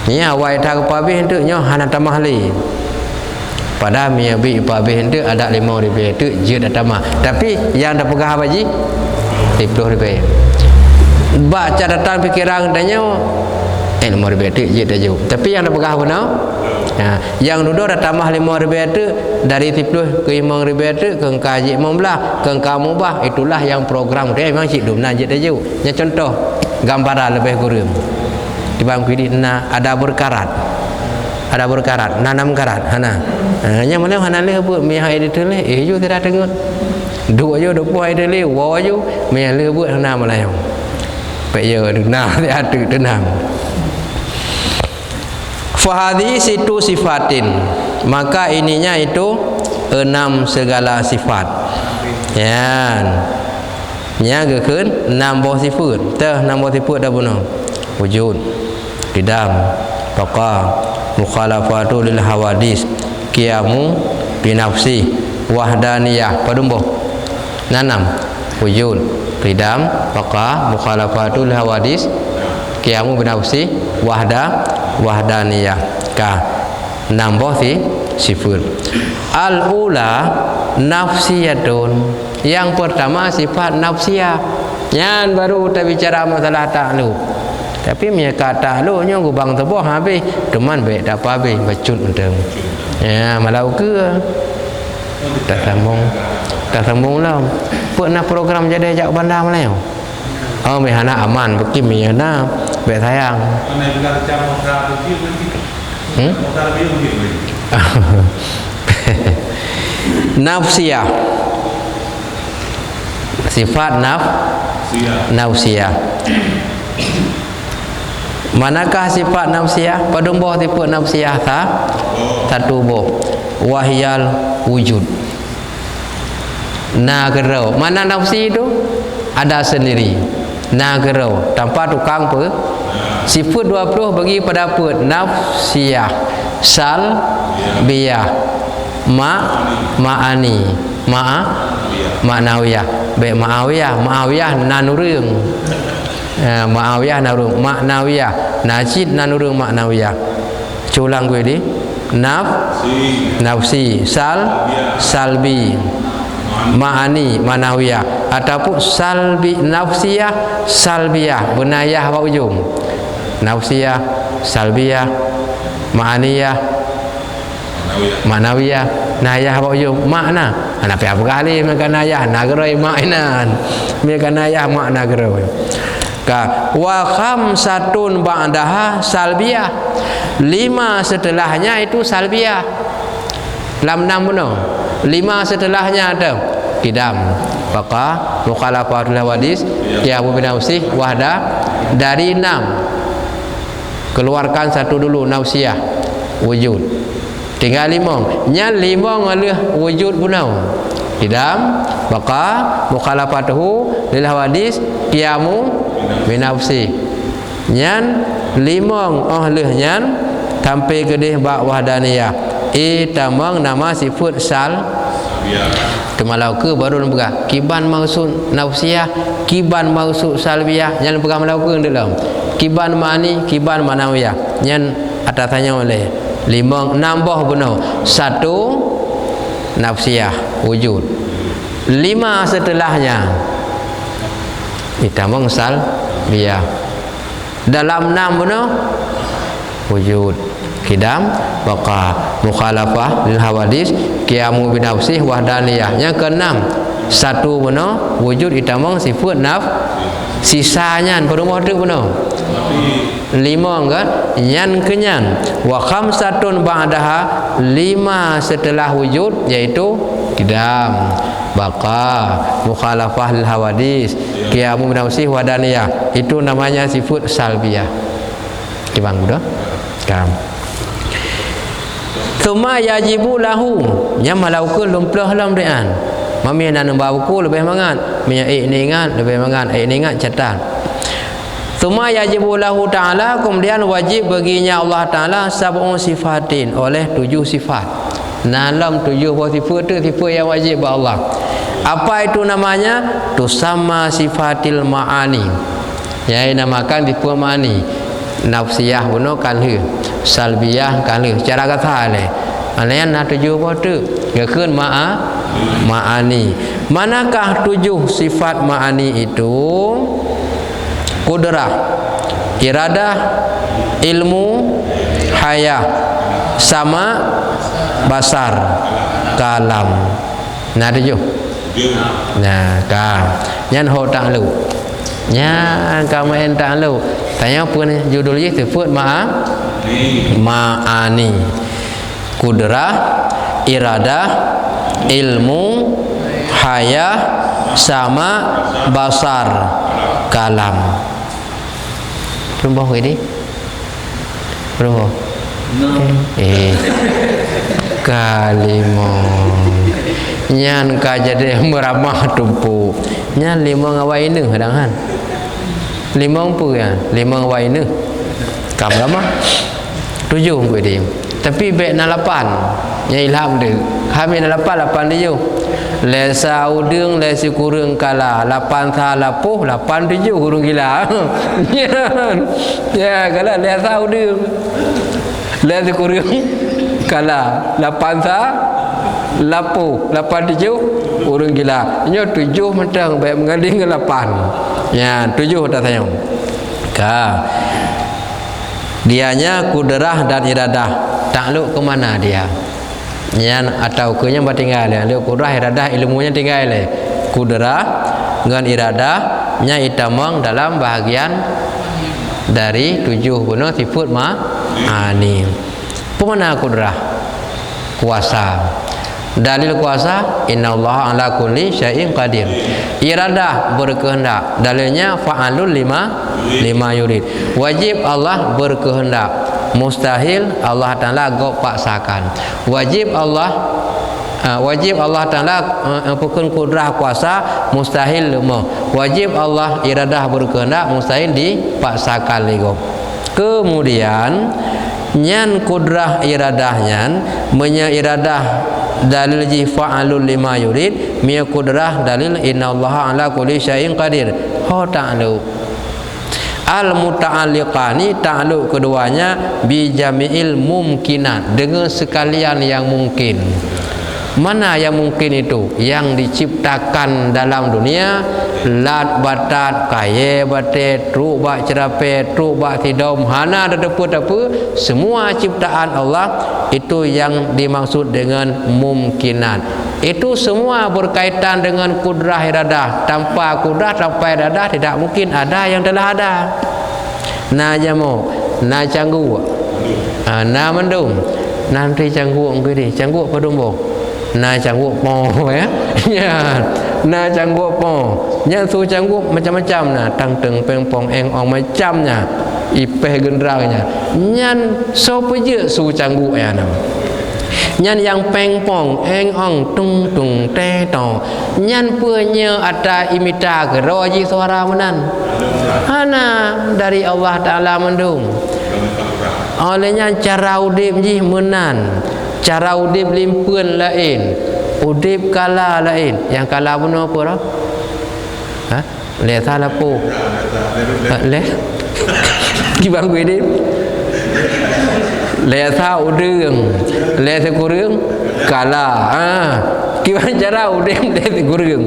ni awai tak pabih itu nyo hana tamah li pada mi abi pabih itu ada 5 ribu itu je dah tamah tapi yang dah pegah haji 30 ribu ba catatan fikiran danyo 5 ribu itu je dah jauh tapi yang dah pegah benar ya, yang duduk dah tambah 5 ribu itu dari 10 ke 5 ribu itu ke kaji 15 ke kamu bah itulah yang program dia memang cik dum na je dah jauh nya contoh gambaran lebih kurang di bang kidi na ada berkarat nanam karat hana nya malam hana le buat mi hai itu le ju tidak dengar dua je 20 itu le wa ju mi le buat hana malam pe ye na dia ada tenang. Fahadi situ sifatin, maka ininya itu 6 segala sifat. Ya, nya gekeun 6 buah sifat. Teh 6 buah sifat dah benar. Wujud, qidam, baqa mukhalafatu lil hawadis qiyamu binafsi wahdaniyah padumbo nanam wujud qidam baqa mukhalafatu lil hawadis qiyamu binafsi wahdaniyah ka nambah sifat al ula nafsiyatun. Yang pertama sifat nafsiyah. Yang baru kita bicara masalah ta'alluq. Tapi mereka ta'alluqnya gubang tebuh habis. Teman baik tak apa habis. Bacut macam. Ya, malau ke? Tak sambung lah. Pernah program jadi ajak bandar Melayu. Oh, mihana aman. Bagi mihana. Baik sayang. Nafsiyah. Sifat nafsiyah. Manakah sifat nafsiyah? Pada bawah sifat nafsiyah satu bawah wahyal wujud. Nagerau. Mana nafsi itu? Ada sendiri. Nagerau. Tanpa tukang apa? Sifat 20 bagi pada apa? Nafsiyah, salbiyah, ma'ani, ma'nawiyah. Baik ma'awiyah nanurung. Ma'awiyah narung, ma'nawiyah najid nanurung ma'nawiyah. Culang gue di nafsi, salbi, ma'ani, ma'nawiyah ataupun salbi nafsiyah, salbiyah benayah wa ujung. Nafsiyah, salbiyah, ma'aniyah, ma'nawiyah, nayah wa ujung makna. Ana apa kali mereka nayah nagroi maknan. Mereka nayah makna nagroi. Ka wa khamsatun ba'daha salbiyah. 5 setelahnya itu salbiyah. Lam 6 benar. 5 setelahnya ada qidam, baqa, mukhalafatul hawadis, qiyamu binafsi, wahda. Dari 6 keluarkan satu dulu nafsiyah, wujud. Tinggal 5. Nya 5 ngalih wujud punau. Qidam, baqa, mukhalafatuhu lil hawadis, qiyamu binafsi. Nyan 5 ahlih nyan sampai ke deh ba wahdaniyah. Tamang nama sifat kemalau ke baru lembaga kiban maksud nafsiyah, kiban maksud salbiyah. Yang lembaga malau ke dalam kiban ma'ani, kiban ma'nawiyah. Yang atasannya oleh 5 nambah benar 1 nafsiyah wujud. 5 setelahnya tamang salbiyah. Dalam 6 benar wujud, qidam, baqa, mukhalafah lil hawadis, qiyamu binafsih, wahdaniyah. Yang ke-6 1 benar wujud itamang sifat sisanya pada rumah tu benar 5 kan. Yang kenyan wa khamsatun ba'daha 5 setelah wujud iaitu qidam, baqa, mukhalafah lil hawadis, qiyamu binafsih, wahdaniyah. Itu namanya sifat salbiyah. Kibang dah kam. Thumma yajibu lahu nya malaukeun lumplah lam dean. Mami nan bauku lebih mangan, minyak ningat lebih mangan, ningat catat. Thumma yajibu lahu ta'ala, kemudian wajib baginya Allah Ta'ala sab'un sifatin, oleh 7 sifat. Dalam 7 sifat itu sifat yang wajib bagi Allah. Apa itu namanya? Tusamma sifatil ma'ani. Yang dinamakan sifat ma'ani. Nafsiyah benar kalih, salbiyah kalih. Cara kata le. Anayan na 7 tu. Gekun ma'ani. Manakah 7 sifat ma'ani itu? Qudrah, iradah, ilmu, hayah, sama, basar, kalam. Nah 7. Nah, ka. Nyan ho tak lu. Nya kamu entah lu. Tanya apa ni judulnya sifat ma'ani. Qudrah, iradah, ilmu, hayah, sama, basar, kalam. Belum ini? Belum. Kalimon. Nyan ka jadi meramah tumpu. Nyan 5 ngawai ne hadangan. 5 apa ya? 5 ngawai ne. Kam lama. 7 gue dia. Tapi baik na 8. Nya ilham dia. Kami na 8 7. Lesa udeng lesi kurang kala 8 tha lapuh 8 7 kurang gila. Ya kalau lesa udeng lesi kurang kala 8 tha lapuh 8 7 kurang gila. Nya 7 mentang baik menganding 8. Ya 7 tak sayang. Ka dianya kudrah dan iradah takluk ke mana dia yang atau ke yang tinggal ya kudrah iradah ilmunya tinggal le kudrah dengan iradah nya itamang dalam bahagian dari 7 guna sifat ma'ani. Pemana kudrah kuasa. Dalil kuasa innallaha ala kulli syai'in qadir. Iradah berkehendak. Dalilnya fa'alul lima yurid. Wajib Allah berkehendak. Mustahil Allah Taala gok paksakan. Wajib Allah Taala pukul kudrah kuasa mustahil lemah. Wajib Allah iradah berkehendak mustahil dipaksakan lego. Kemudian nyan kudrah iradahnya menya iradah dalil ji fa'alul lima yurid miya kudrah dalil innallaha ala kulli syai'in qadir. Ho ta'alluq al muta'alliqani ta'alluq keduanya bi jami'il mumkinat dengan sekalian yang mungkin. Mana yang mungkin itu? Yang diciptakan dalam dunia, lat batat kaye bate truk bak cerape truk bak tidom hana ada apa semua ciptaan Allah itu yang dimaksud dengan mumkinat. Itu semua berkaitan dengan kudrah iradah. Tanpa kudrah tanpa iradah tidak mungkin ada yang telah ada. Na jamu na canggu na mendung nanti canggu ngiri canggu padumbo na canggu po ya ya na canggu po nya su canggu macam-macam na tang teng peng pong eng ong macamnya ipeh gendrangnya nyan so peje su canggu ya nam nyan yang peng pong eng ong tung tung te to nyan punya ada imita geroji suara menan hana dari Allah Taala mendung olehnya cara udip ji menan cara udip limpun lain udip kala lain yang kala benar apa dah ha le salah po le gimana gue ini le sa udeng le sekurang kala gimana cara udip le sekurang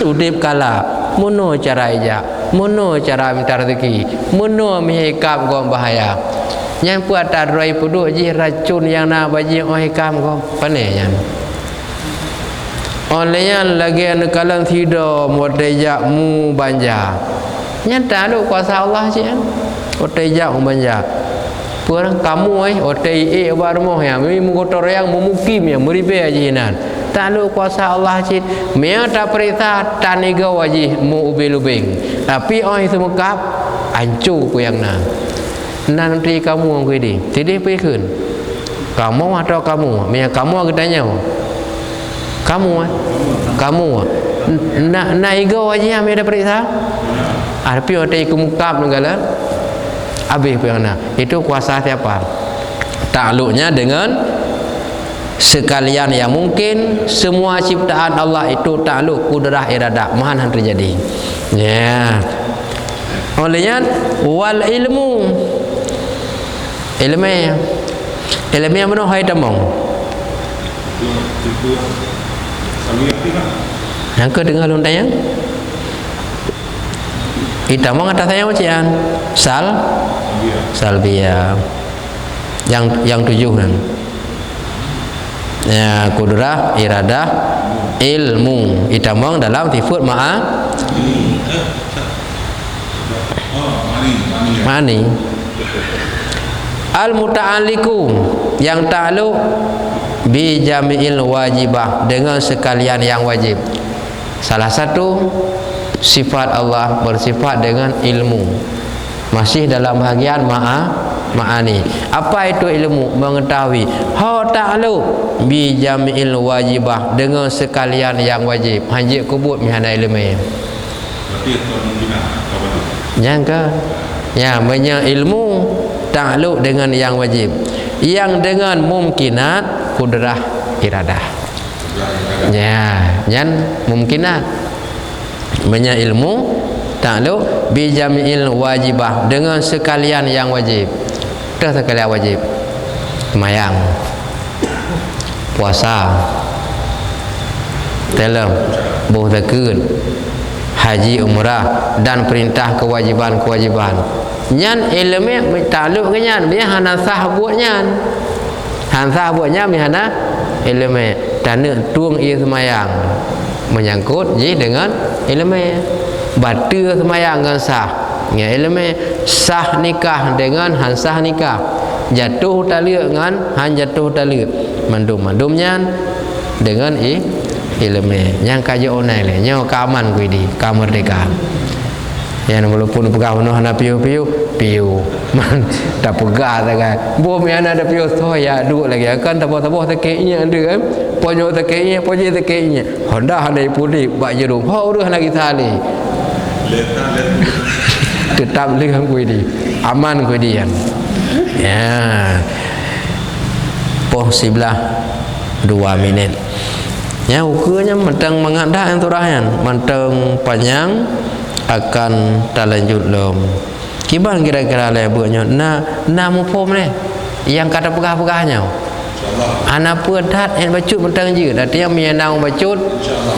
udip kala mono cara ija mono cara minta rezeki mono mihikam gom bahaya yang buat tarai puduk ji racun yang na baji ohikam gom pane yang olehnya lagi anu kalang tido modejak mu banja nyata lu kuasa Allah sih modejak mu banja purang kamu otei warmo ya mi mugotor yang mumukim ya muribe ajinan talu kuasa Allah sih mea ta perintah taniga wajih mu ubelubeng tapi itu mukap ancu ku yang nanti kamu ngui di tidak pikun kamu atau kamu mea kamu katanya kamu na iga wajih mea ada perintah tapi otei ku mukap negala habis yang itu kuasa siapa takluknya dengan sekalian yang mungkin semua ciptaan Allah itu takluk kudrah iradah mana terjadi ya olehnya wal ilmu ilmu yang benar hai tamong yang ke dengar lontanya itamong atas saya macam salbia yang 7 kan ya kudrah iradah ilmu itamong dalam sifat mani al muta'alliqu yang ta'alluq bi jami'il wajibah dengan sekalian yang wajib. Salah satu sifat Allah bersifat dengan ilmu, masih dalam bahagian ma'ani. Apa itu ilmu? Mengetahui. Ha ta'alluq bi jami'il wajibah dengan sekalian yang wajib. Hanjik kubut mihana ilmu. Berarti itu mungkin apa tu? Yang ke ya banyak ilmu ta'alluq dengan yang wajib, yang dengan mumkinat kudrah iradah. Ya, yang mumkinat banyak ilmu ta'alluq bi jami'il wajibah, dengan sekalian yang wajib. Dah sekalian wajib. Semayang, puasa, dalam buh zakat, haji umrah dan perintah kewajiban-kewajiban. Nyan ilmu ta'alluq ke nyan, biar hana sah buat nyan. Han sah buat nyan biar hana ilmu tanda tuang ia semayang menyangkut je dengan ilmu. Batal semayang dengan sah. Ya ilmu sah nikah dengan han sah nikah. Jatuh taliq dengan han jatuh taliq. Mandum nyan dengan ilmu yang kaji online le nyo kaman ku di kamerdeka. Yang walaupun pegah penuh hana piu man tak pegah sangat. Bom yang ada piu soya duk lagi akan taboh-taboh tekeknya ada kan. Ponyo tekeknya, poje tekeknya. Honda handai pulih bak jerung. Ho urus lagi tali. Tetap dengan ku di. Aman ku di kan. Ya. Poh sebelah 2 minit. Ya ukurnya mentang mengadah yang turahan, mentang panjang akan terlanjut lom. Kiban kira-kira lebihnya na mufum ni yang kata pegah-pegahnya. Anak pedat yang bacut mentang je, dati yang mianang bacut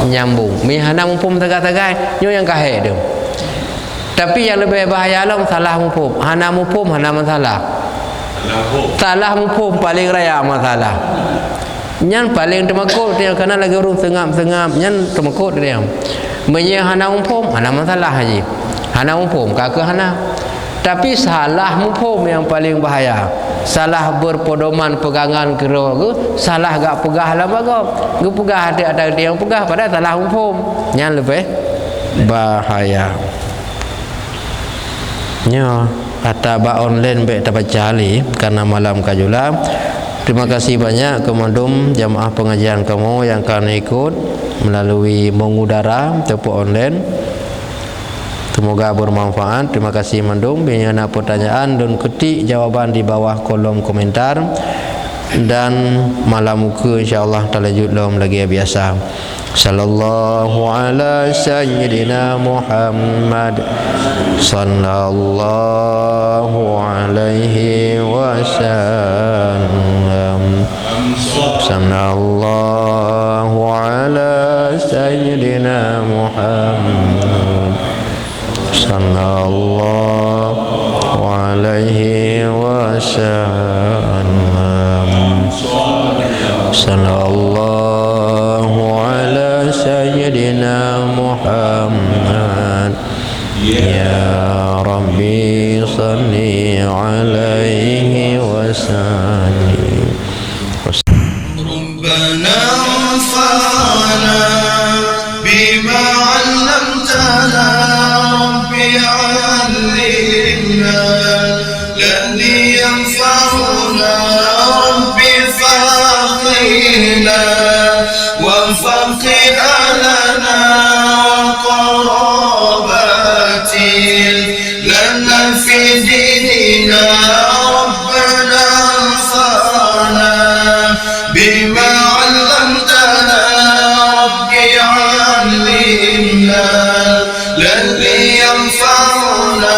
nyambung. Mi hanang mufum tegak-tegak, nyo yang kahai tu. Tapi yang lebih bahaya lah salah mufum. Hana mufum hana masalah. Salah mufum paling raya masalah. Nyan paling temakut dia kerana lagi urung sengap-sengap nyan temakut dia. Menye hana mufum hana masalah haji. Hana mufum kakak hana. Tapi salah mufum yang paling bahaya. Salah berpedoman pegangan kira ke, salah gak pegah lah bagam. Ge pegah ada yang pegah padahal salah mufum. Nyan lebih bahaya. Nya kata ba online baik tak baca ali karena malam kajulah. Terima kasih banyak kepada jamaah pengajian kamu yang akan ikut melalui mengudara ataupun online. Semoga bermanfaat. Terima kasih mandum. Bila ada pertanyaan dan ketik jawapan di bawah kolom komentar. Dan malam muka insya-Allah terlanjut dalam lagi biasa. Sallallahu ala sayyidina Muhammad sallallahu alaihi wasallam. Sallallahu ala sayyidina Muhammad sallallahu alaihi wasallam. Sallallahu ala sayyidina Muhammad. Ya Rabbi salli alaihi wasallim. Rabbana anfa'na bima 'allamtana rabbi 'allimna alladhi yanfa'una rabbi faqina wa faqina lana qarabatin lana fi dinina rabbana anfa'na bima 'allamtana rabbi 'allimna alladhi yanfa'una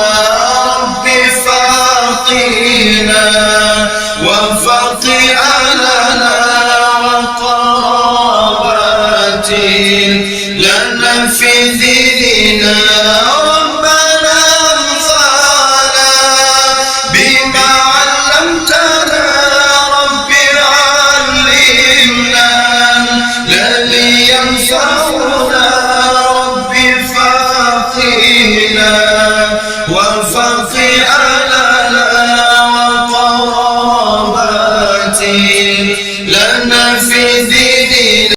rabbi faqina wa faqina lana qarabatin lana fi dinina rabbana anfa'na bima 'allamtana rabbi 'allimna alladhi yanfa'una